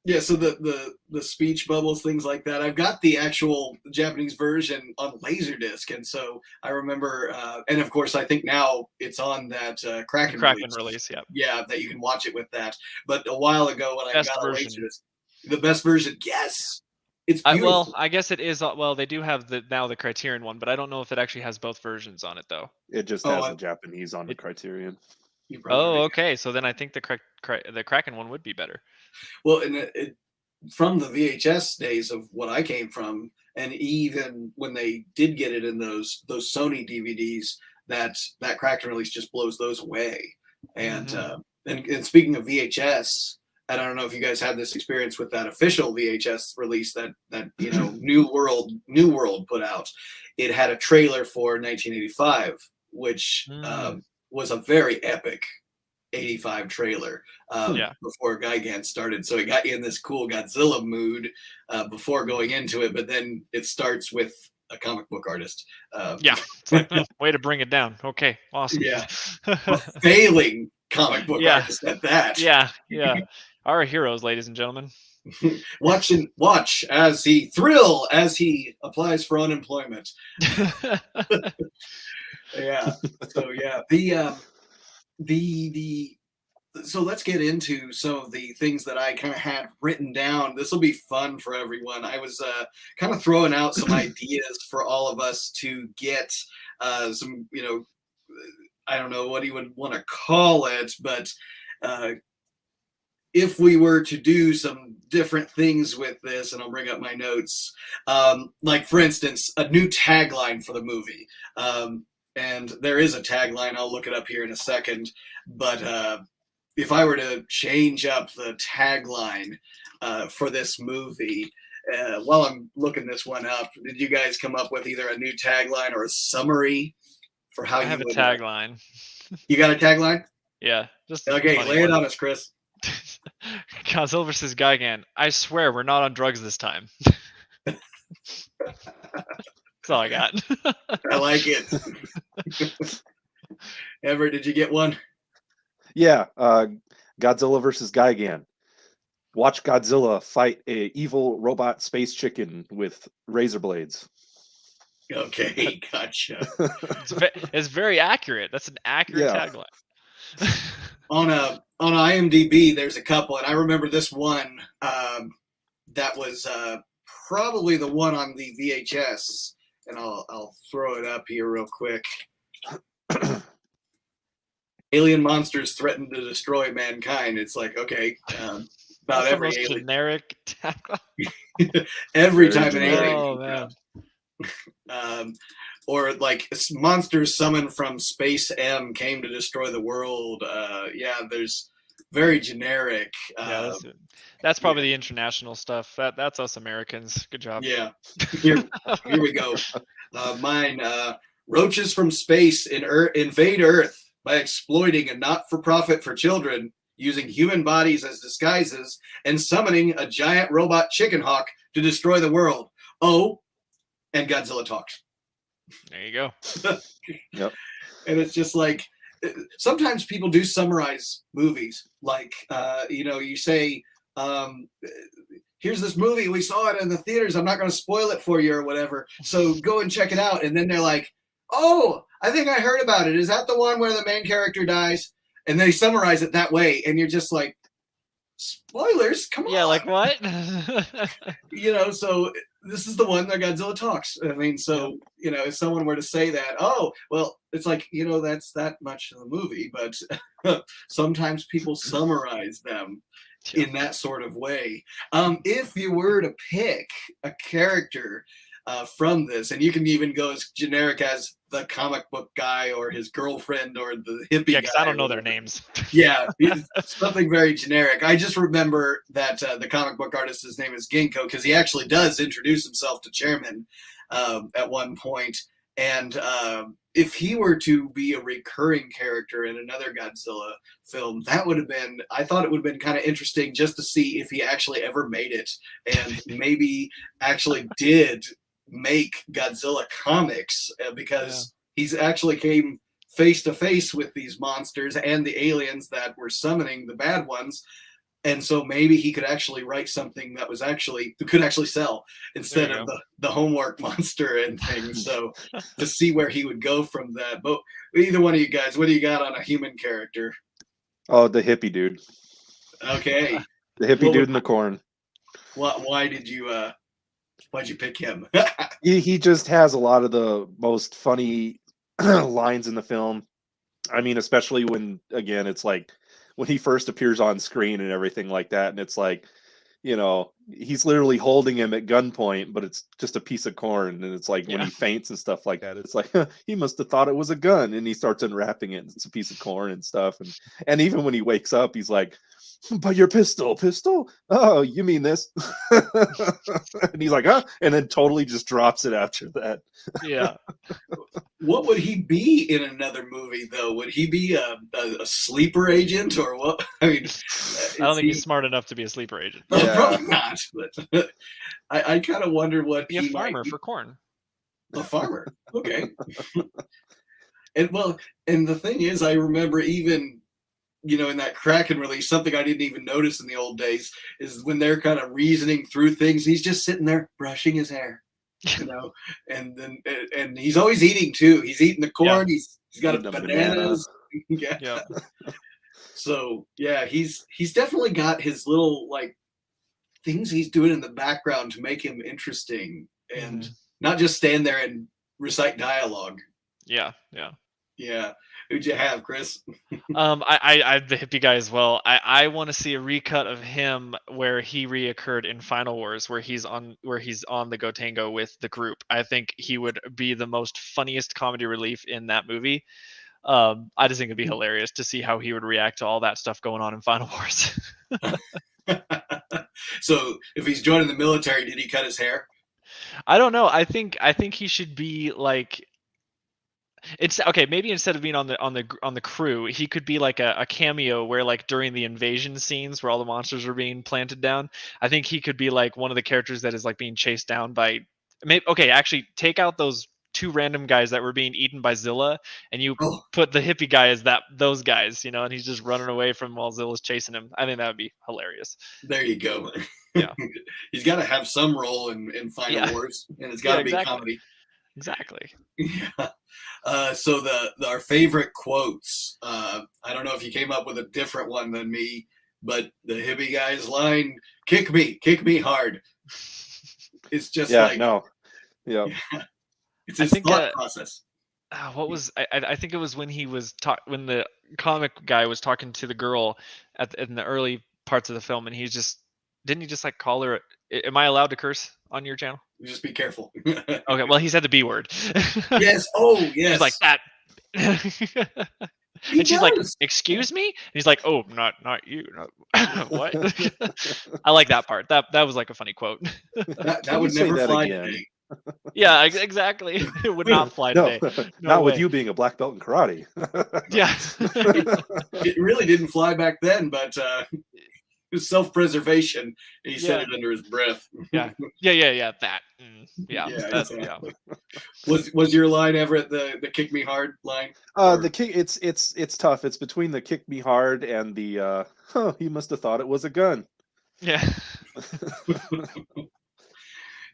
yeah, so the speech bubbles, things like that. I've got the actual Japanese version on Laserdisc, and so I remember, and of course, I think now it's on that Kraken release. Yeah. Yeah, that you can watch it with that. But a while ago, when Best I got version. a Laserdisc, the best version, yes, it's beautiful. Well, I guess it is. Well, they do have the Criterion one, but I don't know if it actually has both versions on it though. It just has the Japanese on the Criterion. Oh, okay. So then I think the Kraken one would be better. Well, and from the VHS days of what I came from, and even when they did get it in those Sony DVDs, that Kraken release just blows those away. And and speaking of VHS, I don't know if you guys had this experience with that official VHS release that you know New World put out. It had a trailer for 1985, which was a very epic 85 trailer before Gigan started. So it got you in this cool Godzilla mood before going into it, but then it starts with a comic book artist. It's like, way to bring it down. Okay, awesome. Yeah. A failing comic book artist at that. Yeah. Our heroes, ladies and gentlemen. Watch as he applies for unemployment. Yeah. So yeah, so let's get into some of the things that I kind of had written down. This will be fun for everyone. I was kind of throwing out some ideas for all of us to get some, you know, I don't know what you would want to call it, but if we were to do some different things with this, and I'll bring up my notes, like for instance, a new tagline for the movie. And there is a tagline. I'll look it up here in a second. But if I were to change up the tagline for this movie, while I'm looking this one up, did you guys come up with either a new tagline or a summary for how I have a tagline? You got a tagline? Yeah. Just okay. Lay it on us, Chris. Godzilla vs. Gigan. I swear we're not on drugs this time. That's all I got. I like it. Everett, did you get one? Yeah, Godzilla versus Gigan. Watch Godzilla fight a evil robot space chicken with razor blades. Okay, gotcha. It's very accurate. That's an accurate tagline. On IMDb, there's a couple, and I remember this one that was probably the one on the VHS. And I'll throw it up here real quick. Alien monsters threaten to destroy mankind. It's like, okay, about every alien. Generic tagline. Every time an alien. Oh man. Or like monsters summoned from Space M came to destroy the world. There's very generic. That's probably the international stuff. That's us Americans. Good job. Yeah. Here we go. Mine. Roaches from space invade Earth by exploiting a not-for-profit for children, using human bodies as disguises, and summoning a giant robot chicken hawk to destroy the world. Oh, and Godzilla talks. There you go. Yep. And it's just like, sometimes people do summarize movies. Like, you say, here's this movie, we saw it in the theaters, I'm not going to spoil it for you or whatever, so go and check it out. And then they're like, oh, I think I heard about it. Is that the one where the main character dies? And they summarize it that way, and you're just like, spoilers, come on. Yeah, like what? So this is the one that Godzilla talks. I mean, so you know, if someone were to say that, oh, well, it's like, you know, that's that much of the movie, but sometimes people summarize them Yeah. in that sort of way. If you were to pick a character from this, and you can even go as generic as the comic book guy or his girlfriend or the hippie Yeah, guy. because I don't know their whatever. names. Yeah, it's something very generic. I just remember that the comic book artist, his name is Ginkgo, because he actually does introduce himself to Chairman at one point. And if he were to be a recurring character in another Godzilla film, that would have been, I thought it would have been kind of interesting just to see if he actually ever made it and maybe actually did make Godzilla comics because he's actually came face to face with these monsters and the aliens that were summoning the bad ones. And so maybe he could actually write something that was actually could actually sell instead of the homework monster and things. So to see where he would go from that. But either one of you guys, what do you got on a human character? Oh, the hippie dude. Okay. The hippie dude in the corn. Why'd you pick him? He just has a lot of the most funny lines in the film. I mean, especially when, again, it's like when he first appears on screen and everything like that, and it's like, you know, he's literally holding him at gunpoint, but it's just a piece of corn, and it's like when he faints and stuff like that, it's like he must have thought it was a gun, and he starts unwrapping it, and it's a piece of corn and stuff, and even when he wakes up, he's like, "But your pistol? Oh, you mean this?" And he's like, "Huh?" And then totally just drops it after that. Yeah. What would he be in another movie, though? Would he be a sleeper agent or what? I mean, I don't think he's smart enough to be a sleeper agent. Probably not. But I kind of wonder what Be a farmer for corn. A farmer, okay. And the thing is, I remember even, you know, in that Kraken release, something I didn't even notice in the old days is when they're kind of reasoning through things. He's just sitting there brushing his hair. You know, and he's always eating too. He's eating the corn. Yeah. He's got bananas. Yeah. So yeah, he's definitely got his little like things he's doing in the background to make him interesting and not just stand there and recite dialogue. Yeah. Who'd you have, Chris? I'm the hippie guy as well. I want to see a recut of him where he reoccurred in Final Wars, where he's on the Gotengo with the group. I think he would be the most funniest comedy relief in that movie. I just think it'd be hilarious to see how he would react to all that stuff going on in Final Wars. So if he's joining the military, did he cut his hair? I don't know. I think he should be like. It's okay. Maybe instead of being on the crew, he could be like a cameo where, like, during the invasion scenes where all the monsters are being planted down, I think he could be like one of the characters that is like being chased down by. Okay, actually, take out those two random guys that were being eaten by Zilla, and you put the hippie guy as those guys, you know, and he's just running away from while Zilla's chasing him. I think that would be hilarious. There you go. Yeah, he's got to have some role in Final Wars, and it's got to be comedy. Exactly. Yeah. So our favorite quotes. I don't know if you came up with a different one than me, but the hippie guy's line, kick me hard." It's just it's his thought process. What was I think it was when he was when the comic guy was talking to the girl in the early parts of the film, and didn't he just like call her? Am I allowed to curse on your channel? Just be careful. Okay, well, he said the B word. Yes. Oh, yes. He's like that. And she's like, "Excuse me?" And he's like, "Oh, not you." No. What? I like that part. That was like a funny quote. That would never fly today. Yeah, exactly. It would not fly today. Not with you being a black belt in karate. Yeah. It really didn't fly back then, but self-preservation. He said it under his breath. Yeah. That. Yeah. Exactly. Was your line, Everett, the kick me hard line? The kick. It's tough. It's between the kick me hard and the he must have thought it was a gun. Yeah.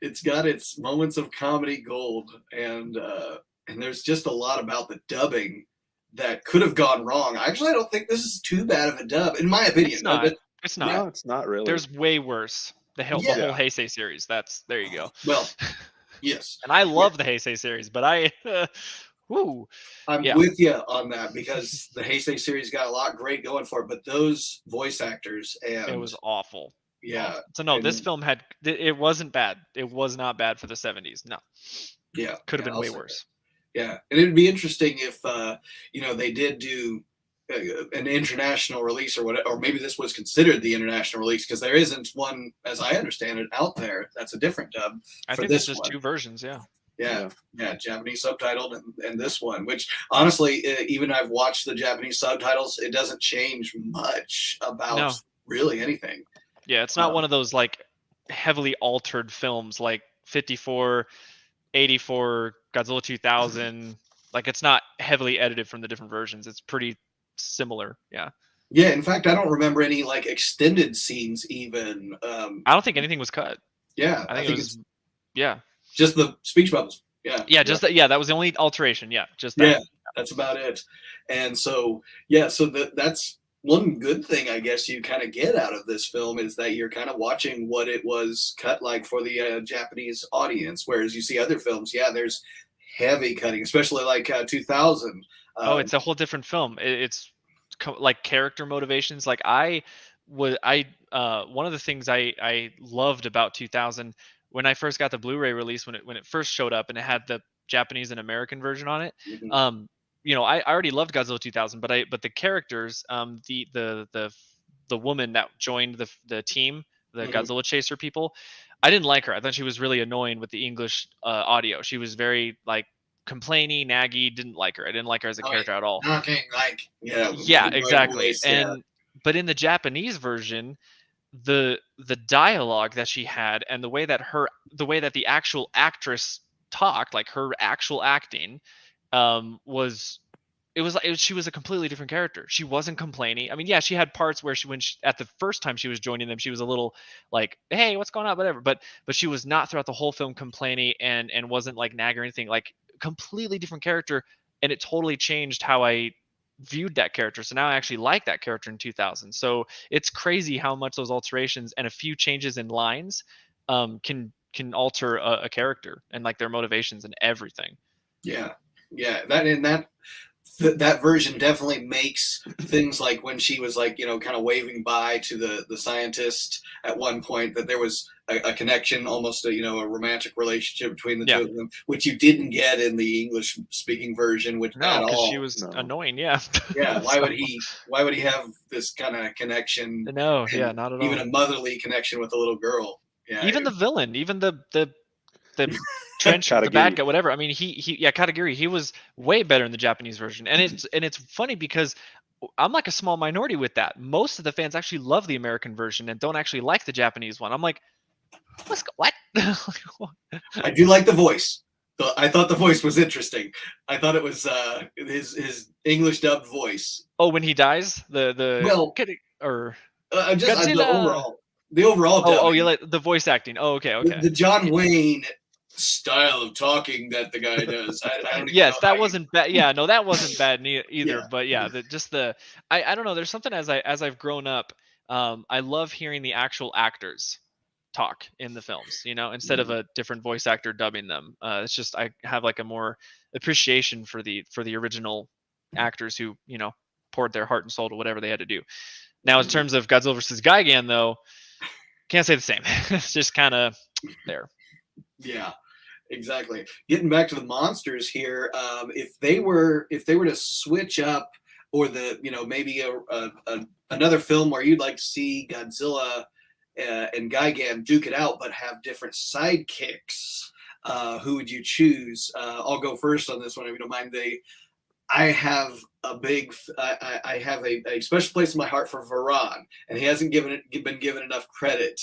It's got its moments of comedy gold, and there's just a lot about the dubbing that could have gone wrong. Actually, I don't think this is too bad of a dub, in my opinion. It's not. No, it's not really. There's way worse. The whole Heisei series. There you go. Well, yes. And I love the Heisei series, but I'm with you on that because the Heisei series got a lot great going for it, but those voice actors and it was awful. Yeah. Awful. So no, this film it wasn't bad. It was not bad for the 70s. No. Yeah. Could have been way worse. Yeah, and it'd be interesting if they did do an international release or whatever, or maybe this was considered the international release because there isn't one, as I understand it, out there. That's a different dub. I think there's just 2 versions. Yeah. Yeah, Japanese subtitled and this one, which honestly, even I've watched the Japanese subtitles, it doesn't change much about really anything. Yeah, it's not one of those like heavily altered films like 54, 84, Godzilla 2000. Like it's not heavily edited from the different versions. It's pretty similar. Yeah. Yeah, in fact, I don't remember any like extended scenes even. I don't think anything was cut. Yeah, I think it was just the speech bubbles. Yeah. Yeah, that was the only alteration. Yeah, just that. Yeah, that's about it. And so that's one good thing I guess you kind of get out of this film is that you're kind of watching what it was cut like for the Japanese audience, whereas you see other films, there's heavy cutting, especially like 2000. It's a whole different film. It's like character motivations. Like one of the things I loved about 2000 when I first got the Blu-ray release, when it first showed up and it had the Japanese and American version on it. Mm-hmm. I already loved Godzilla 2000, but the characters, the woman that joined the team, the Godzilla chaser people, I didn't like her. I thought she was really annoying with the English audio. She was very like complaining, naggy. Didn't like her. I didn't like her as a character at all. Exactly. But in the Japanese version, the dialogue that she had and the way that the actual actress talked, like her actual acting, she was a completely different character. She wasn't complaining. I mean, she had parts where at the first time she was joining them, she was a little like, hey, what's going on, whatever, but she was not throughout the whole film complaining and wasn't like nag or anything. Like completely different character, and it totally changed how I viewed that character. So now I actually like that character in 2000. So it's crazy how much those alterations and a few changes in lines can alter a character and like their motivations and everything. That version definitely makes things like when she was like, kind of waving bye to the scientist at one point, that there was a connection, almost a romantic relationship between the two of them, which you didn't get in the English speaking version, which at all. She was annoying. Yeah. Why would he have this kind of connection? No. Yeah. Not at all. Even a motherly connection with a little girl. Yeah. Even the villain, even the trench, the bad guy, whatever. I mean, Katagiri, he was way better in the Japanese version, and it's funny because I'm like a small minority with that. Most of the fans actually love the American version and don't actually like the Japanese one. I'm like, what? I do like the voice. I thought the voice was interesting. I thought it was his English dubbed voice. Oh, when he dies, the overall. Oh, you like the voice acting? Oh, okay. The John Wayne style of talking that the guy does. That wasn't bad. Yeah, no, that wasn't bad either. But I don't know. There's something as I've grown up, I love hearing the actual actors talk in the films, instead of a different voice actor dubbing them. It's just I have like a more appreciation for the original actors who poured their heart and soul to whatever they had to do. Now, in terms of Godzilla vs. Gigan, though, can't say the same. It's just kind of there. Yeah, exactly. Getting back to the monsters here, if they were to switch up, or maybe another film where you'd like to see Godzilla and Gigan duke it out, but have different sidekicks, who would you choose? I'll go first on this one if you don't mind. I have I have a special place in my heart for Varan, and he hasn't been given enough credit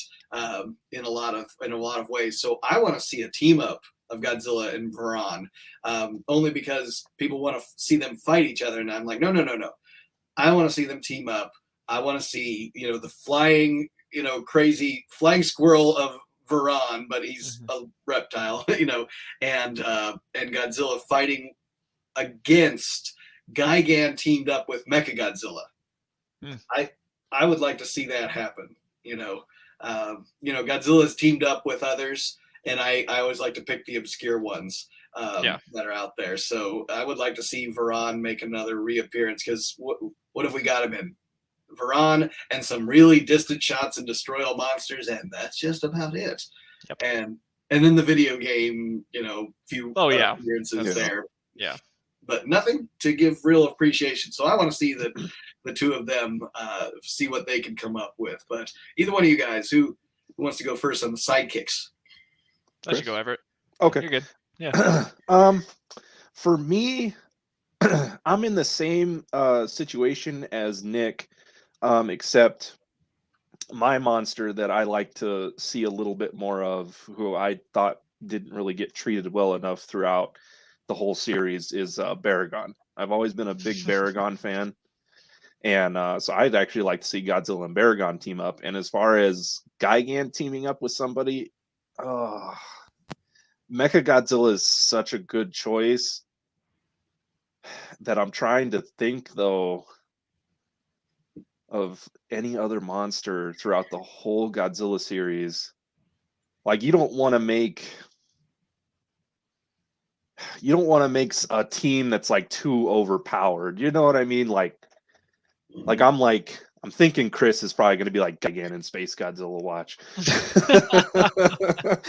in a lot of ways. So I want to see a team up of Godzilla and Varan, only because people want to see them fight each other, and I'm like, no. I want to see them team up. I want to see the flying crazy flying squirrel of Varan, but he's a reptile, and Godzilla fighting against Gigan teamed up with Mechagodzilla. I would like to see that happen. Godzilla's teamed up with others, and I always like to pick the obscure ones that are out there. So I would like to see Varan make another reappearance, because what have we got him in? Varan and some really distant shots and Destroy All Monsters, and that's just about it. Yep. And then the video game, few appearances there. Yeah. But nothing to give real appreciation. So I want to see the two of them see what they can come up with. But either one of you guys, who wants to go first on the sidekicks? I should go, Everett. Okay. You're good. Yeah. For me, I'm in the same situation as Nick, except my monster that I like to see a little bit more of, who I thought didn't really get treated well enough throughout the whole series, is Baragon. I've always been a big Baragon fan, and so I'd actually like to see Godzilla and Baragon team up. And as far as Gigan teaming up with somebody, Mechagodzilla is such a good choice that I'm trying to think, though, of any other monster throughout the whole Godzilla series. Like, you don't want to make a team that's like too overpowered. You know what I mean? I'm thinking Chris is probably going to be like Gigan in Space Godzilla Watch.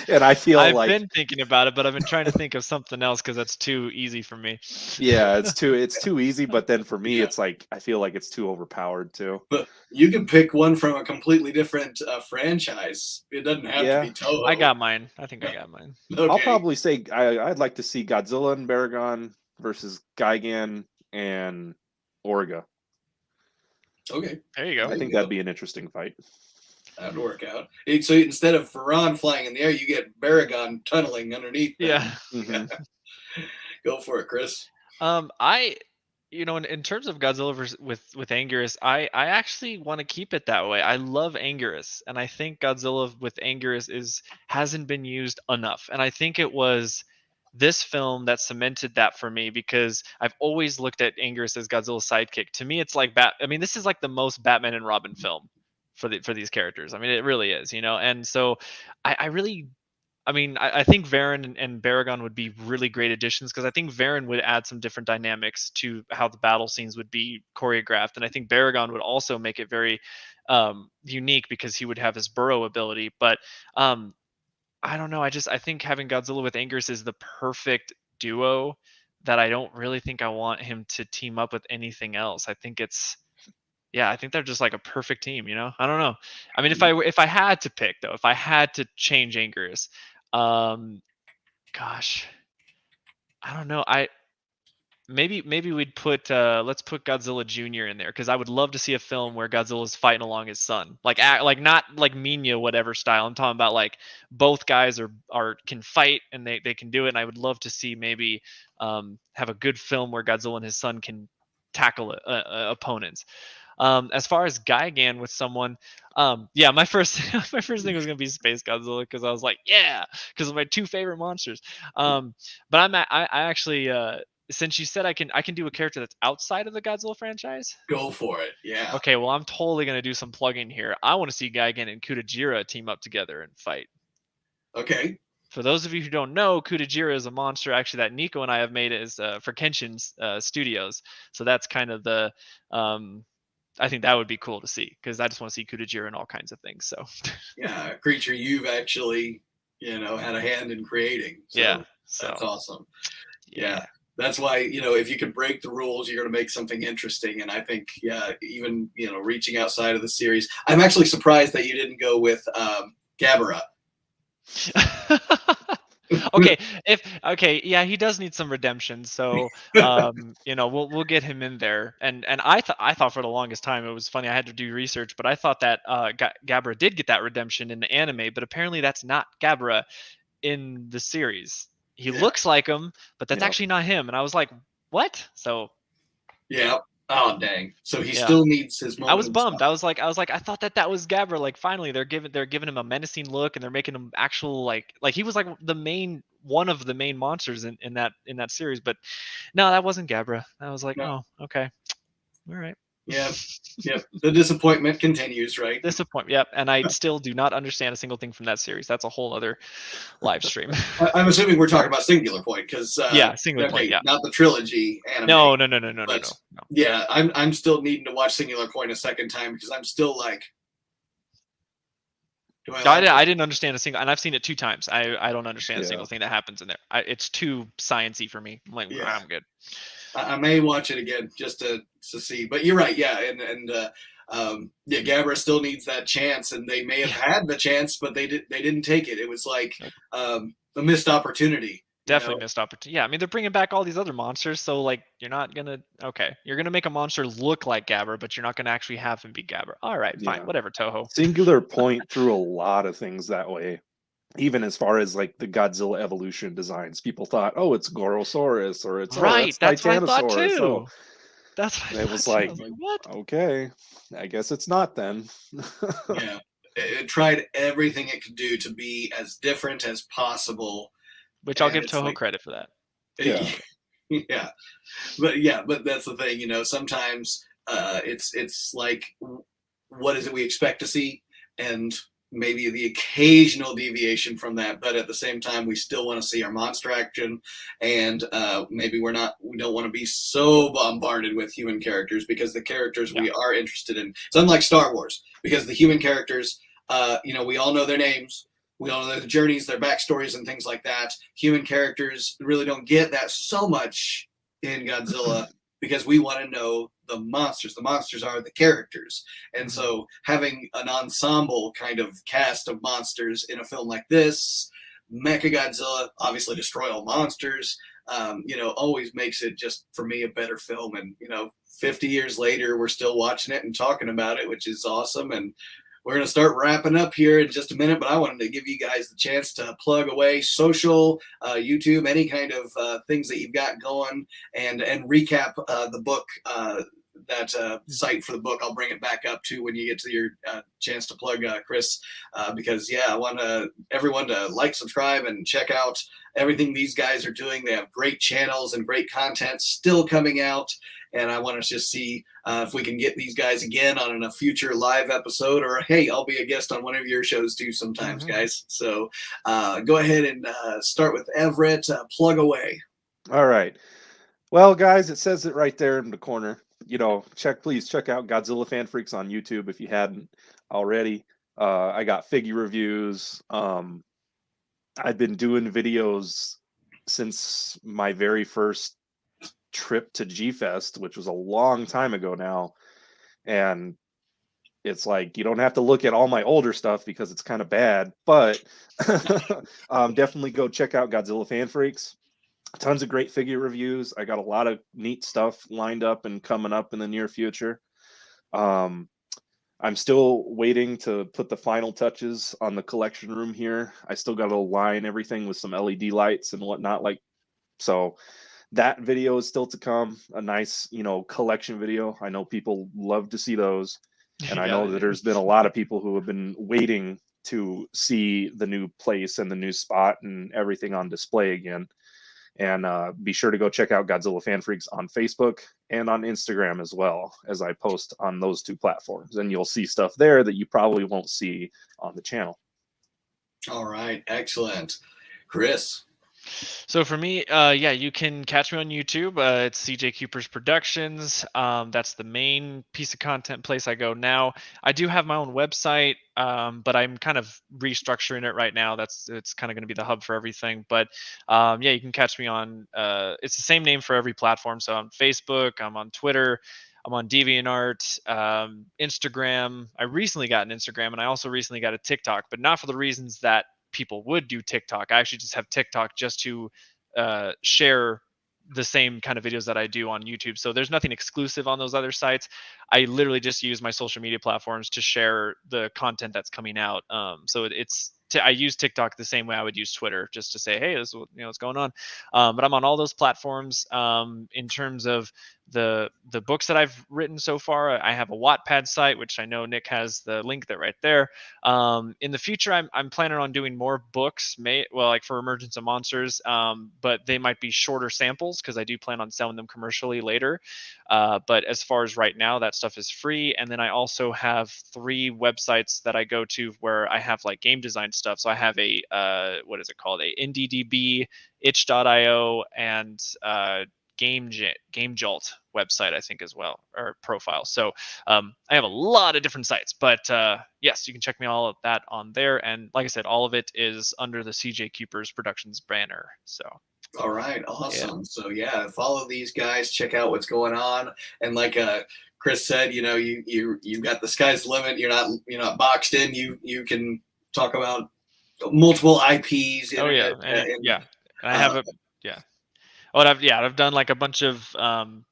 And I feel I've been thinking about it, but I've been trying to think of something else because that's too easy for me. Yeah, it's too easy, but then for me, it's like I feel like it's too overpowered too. But you can pick one from a completely different franchise. It doesn't have to be Toho. I got mine. I think I got mine. Okay. I'll probably say I'd like to see Godzilla and Baragon versus Gigan and Orga. Okay. There you go. I think that'd be an interesting fight. That'd work out. So instead of Varan flying in the air, you get Baragon tunneling underneath. Yeah. Mm-hmm. Go for it, Chris. In terms of Godzilla with Anguirus, I actually want to keep it that way. I love Anguirus, and I think Godzilla with Anguirus hasn't been used enough. And I think it was this film that cemented that for me, because I've always looked at Anguirus as Godzilla's sidekick. To me, it's like this is like the most Batman and Robin film for these characters. I mean, it really is, And so I think Varen and Baragon would be really great additions, because I think Varen would add some different dynamics to how the battle scenes would be choreographed, and I think Baragon would also make it very unique, because he would have his burrow ability. But I don't know. I think having Godzilla with Anguirus is the perfect duo, that I don't really think I want him to team up with anything else. I think they're just like a perfect team, I don't know. I mean, if I had to pick, though, if I had to change Anguirus, gosh, I don't know. Maybe we'd let's put Godzilla Jr. in there, because I would love to see a film where Godzilla's fighting along his son, like not like Minya whatever style. I'm talking about like both guys can fight, and they can do it. And I would love to see maybe have a good film where Godzilla and his son can tackle opponents. As far as Gigan with someone, my first thing was gonna be Space Godzilla, because I was like, because of my two favorite monsters. But I actually, since you said I can do a character that's outside of the Godzilla franchise, go for it. Yeah. Okay, well, I'm totally gonna do some plugging here. I want to see Gigan and Kutajira team up together and fight. Okay. For those of you who don't know, Kutajira is a monster actually that Nico and I have made for Kenshin's studios. So that's kind of the I think that would be cool to see, because I just want to see Kutajira in all kinds of things. So yeah, a creature you've actually had a hand in creating. So that's awesome. Yeah. That's why, if you can break the rules, you're going to make something interesting. And I think, even, reaching outside of the series, I'm actually surprised that you didn't go with Gabara. He does need some redemption. So, we'll get him in there. And I thought for the longest time, it was funny, I had to do research, but I thought that Gabara did get that redemption in the anime, but apparently that's not Gabara in the series. He looks like him, but that's actually not him. And I was like, what? So oh dang. So he still needs his moment. I was bummed. I was like, I thought that was Gabra. Like, finally they're giving him a menacing look, and they're making him actual like he was like one of the main monsters in that series. But no, that wasn't Gabra. I was like, oh, okay. All right. Yep. Yep. The disappointment continues, right? Disappointment. Yep. And I still do not understand a single thing from that series. That's a whole other live stream. I'm assuming we're talking about Singular Point because Yeah, Singular Point. okay, Yeah. not the trilogy anime. No. But yeah, I'm still needing to watch Singular Point a second time because I'm still like, do I like I didn't understand a single, and I've seen it 2 times. I don't understand a Yeah. single thing that happens in there. It's too sciencey for me. I'm like, Yeah. I'm good. I may watch it again just to see. But you're right, yeah, and yeah, Gabra still needs that chance, and they may have had the chance, but they didn't take it. It was like a missed opportunity. Definitely missed opportunity. Yeah, I mean they're bringing back all these other monsters, so like you're not gonna you're gonna make a monster look like Gabber, but you're not gonna actually have him be Gabber. All right, fine, Yeah. whatever, Toho. Singular Point threw a lot of things that way. Even as far as like the Godzilla evolution designs, people thought, oh, it's Gorosaurus or it's Right, that's what I thought Titanosaurus. too. So That's what I it was thought too. I like, was like, what? okay, I guess it's not then. Yeah, it tried everything it could do to be as different as possible. Which I'll And give it's Toho like- credit for that. Yeah. but that's the thing, sometimes it's like, what is it we expect to see, and maybe the occasional deviation from that, but at the same time we still want to see our monster action, and maybe we don't want to be so bombarded with human characters, because the characters we are interested in, it's unlike Star Wars, because the human characters, we all know their names. We all know their journeys, their backstories, and things like that. Human characters really don't get that so much in Godzilla because we want to know the monsters. The monsters are the characters. And so having an ensemble kind of cast of monsters in a film like this, Mechagodzilla, obviously destroy all monsters, always makes it just, for me, a better film. And, 50 years later, we're still watching it and talking about it, which is awesome. And we're going to start wrapping up here in just a minute, but I wanted to give you guys the chance to plug away social, YouTube, any kind of things that you've got going, and recap the book, that site for the book. I'll bring it back up to when you get to your chance to plug, Chris, because, I want everyone to like, subscribe, and check out everything these guys are doing. They have great channels and great content still coming out. And I want to just see if we can get these guys again on a future live episode, or hey, I'll be a guest on one of your shows too sometimes, guys. So go ahead and start with Everett. Plug away. All right. Well, guys, it says it right there in the corner. Please check out Godzilla Fan Freaks on YouTube if you hadn't already. I got figure reviews. I've been doing videos since my very first trip to G-Fest, which was a long time ago now, and it's like you don't have to look at all my older stuff because it's kind of bad, but definitely go check out Godzilla Fan Freaks. Tons of great figure reviews. I got a lot of neat stuff lined up and coming up in the near future. I'm still waiting to put the final touches on the collection room here. I still got to line everything with some LED lights and whatnot, so that video is still to come. A nice, collection video. I know people love to see those. And I know that there's been a lot of people who have been waiting to see the new place and the new spot and everything on display again. And be sure to go check out Godzilla Fan Freaks on Facebook and on Instagram as well, as I post on those 2 platforms. And you'll see stuff there that you probably won't see on the channel. All right. Excellent. Chris. So for me, you can catch me on YouTube. It's CJ Cuypers Productions. That's the main piece of content place I go now. I do have my own website, but I'm kind of restructuring it right now. It's kind of going to be the hub for everything. But you can catch me on. It's the same name for every platform. So on Facebook, I'm on Twitter, I'm on DeviantArt, Instagram. I recently got an Instagram, and I also recently got a TikTok, but not for the reasons that people would do TikTok. I actually just have TikTok just to share the same kind of videos that I do on YouTube. So there's nothing exclusive on those other sites. I literally just use my social media platforms to share the content that's coming out. So it's I use TikTok the same way I would use Twitter, just to say, hey, this is what's going on. But I'm on all those platforms. In terms of the books that I've written so far, I have a Wattpad site, which I know Nick has the link there right there. In the future, I'm planning on doing more books, like for Emergence of Monsters, but they might be shorter samples because I do plan on selling them commercially later. But as far as right now, that stuff is free. And then I also have 3 websites that I go to where I have like game design stuff. So I have a what is it called? A IndieDB, itch.io, and Game Jolt website, I think, as well, or profile. So I have a lot of different sites, but yes, you can check me all of that on there. And like I said, all of it is under the CJ Cuypers Productions banner. So. All right, awesome. So yeah, follow these guys, check out what's going on, and like Chris said, you've got the sky's the limit. You're not boxed in. You can talk about multiple IPs. Oh yeah, and I have a yeah. Oh, I've done like a bunch of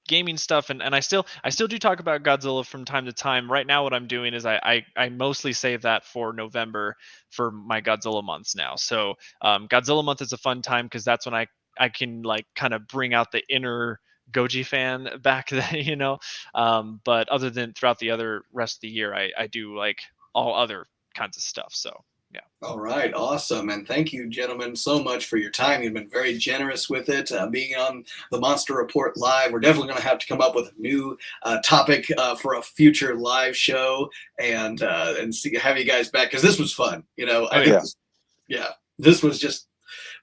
gaming stuff, and I still do talk about Godzilla from time to time. Right now, what I'm doing is I mostly save that for November for my Godzilla months now. So Godzilla month is a fun time because that's when I can like kind of bring out the inner Goji fan back then, but other than throughout the other rest of the year, I do like all other kinds of stuff. So yeah. All right, awesome. And thank you, gentlemen, so much for your time. You've been very generous with it. Being on the Monster Report Live, we're definitely going to have to come up with a new topic for a future live show and have you guys back because this was fun. This was just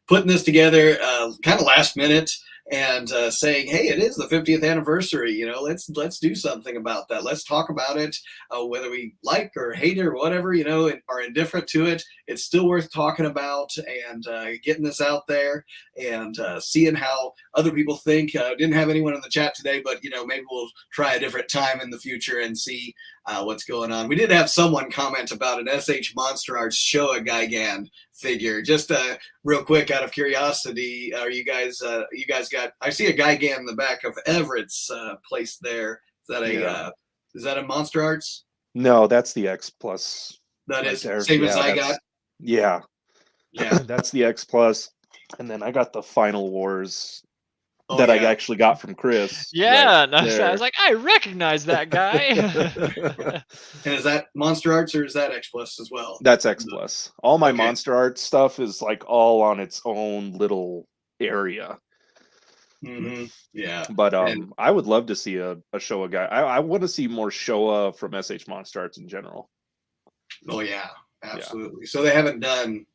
putting this together kind of last minute and saying, hey, it is the 50th anniversary. Let's do something about that. Let's talk about it, whether we like or hate it or whatever, are indifferent to it. It's still worth talking about and getting this out there and seeing how other people think. Didn't have anyone in the chat today, but maybe we'll try a different time in the future and see what's going on. We did have someone comment about an SH Monster Arts Showa Gigan figure. Just real quick, out of curiosity, are you guys got? I see a Gigan in the back of Everett's place there. Is that a Monster Arts? No, that's the X Plus. That is same as I got. Yeah, yeah, that's the X Plus, and then I got the Final Wars. I actually got from Chris. Yeah, I was like, I recognize that guy. And is that Monster Arts or is that X Plus as well? That's X Plus. All my Monster Arts stuff is like all on its own little area. Mm-hmm. Yeah, but I would love to see a Showa guy. I want to see more Showa from SH Monster Arts in general. Oh yeah, absolutely. Yeah. So they haven't done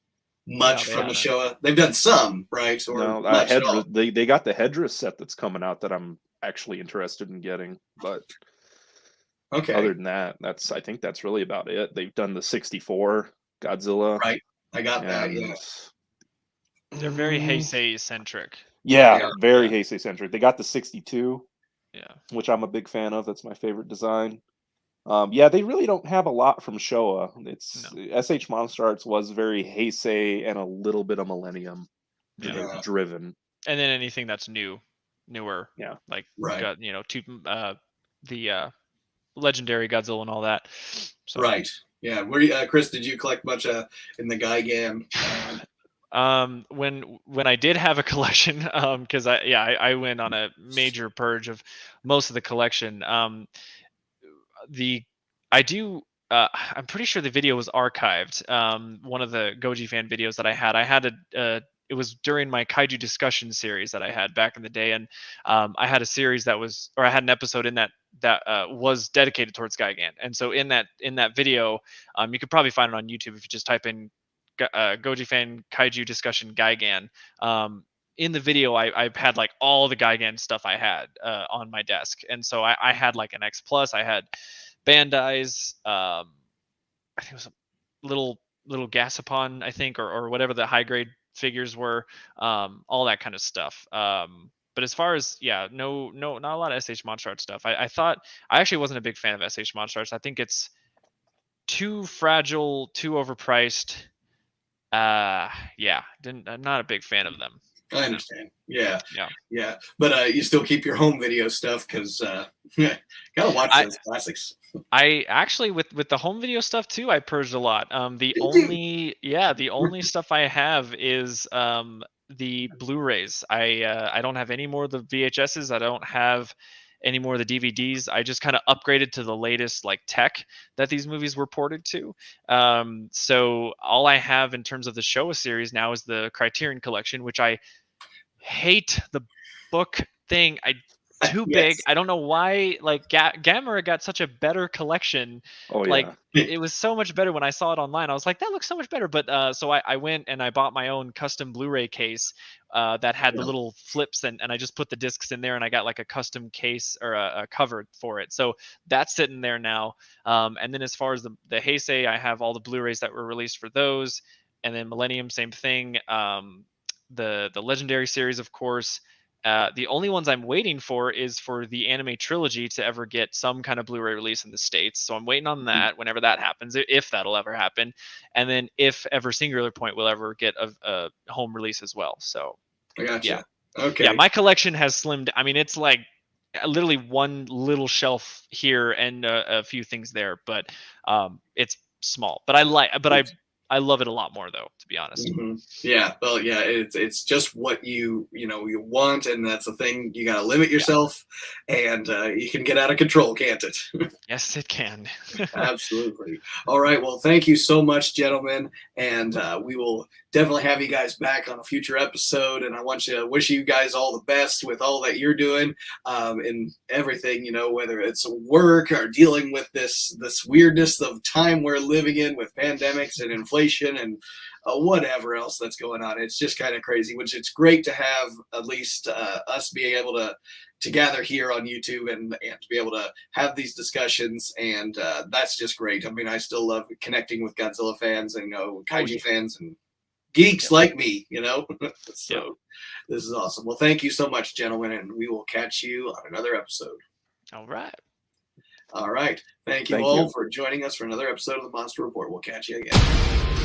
much from the Showa. They've done some, right? Or no, they got the Hedra set that's coming out that I'm actually interested in getting. But other than that, I think that's really about it. They've done the 64 Godzilla. Right. I got that, yeah. They're very Heisei centric. Yeah, very Heisei centric. They got the 62. Yeah. Which I'm a big fan of. That's my favorite design. They really don't have a lot from Showa. SH Monster Arts was very Heisei and a little bit of Millennium driven. And then anything that's newer, like the legendary Godzilla and all that. So. Right. Yeah. Chris, did you collect much in the Gigan? When I did have a collection, because I went on a major purge of most of the collection. I'm pretty sure the video was archived. One of the Goji fan videos that I had it was during my kaiju discussion series that I had back in the day, and I had a series I had an episode in that was dedicated towards Gigan. And so in that video, you could probably find it on YouTube if you just type in Goji fan kaiju discussion Gigan. In the video, I had like all the Gigan stuff I had on my desk, and so I had like an X Plus, I had Bandai's, I think it was a little Gasapon, I think, or whatever the high grade figures were, all that kind of stuff. But as far as not a lot of SH Monster Arts stuff. I thought I actually wasn't a big fan of SH Monster Arts. I think it's too fragile, too overpriced. I'm not a big fan of them. I understand. Yeah, Yeah. yeah. But you still keep your home video stuff because gotta watch I those classics. I actually with the home video stuff too, I purged a lot. The only stuff I have is the Blu-rays. I don't have any more of the VHSs. I don't have any more of the DVDs. I just kind of upgraded to the latest like tech that these movies were ported to. So all I have in terms of the Showa series now is the Criterion Collection, which I hate the book thing. Too big. Yes. I don't know why. Like Gamera got such a better collection. Oh Like yeah. it was so much better when I saw it online. I was like, that looks so much better. But so I went and I bought my own custom Blu-ray case that had the Yeah. little flips, and I just put the discs in there, and I got like a custom case or a cover for it. So that's sitting there now. And then as far as the Heisei, I have all the Blu-rays that were released for those, and then Millennium, same thing. The Legendary series, of course. The only ones I'm waiting for is for the anime trilogy to ever get some kind of Blu-ray release in the States. So I'm waiting on that whenever that happens, if that'll ever happen. And then if ever Singular Point will ever get a home release as well. So I gotcha. yeah. Okay. Yeah, my collection has slimmed. I mean, it's like literally one little shelf here and a few things there, but it's small. But I love it a lot more though, to be honest. Yeah, well, yeah, it's just what you want, and that's the thing. You got to limit yourself, and you can get out of control, can't it? Yes, it can. Absolutely. All right. Well, thank you so much, gentlemen, and we will definitely have you guys back on a future episode. And I want to wish you guys all the best with all that you're doing and everything. Whether it's work or dealing with this weirdness of time we're living in with pandemics and inflation and whatever else that's going on. It's just kind of crazy, which it's great to have at least us being able to gather here on YouTube and to be able to have these discussions. And that's just great. I mean, I still love connecting with Godzilla fans and kaiju fans and geeks like me, So this is awesome. Well, thank you so much, gentlemen, and we will catch you on another episode. All right. All right. Thank you Thank all you. for joining us for another episode of the Monster Report. We'll catch you again.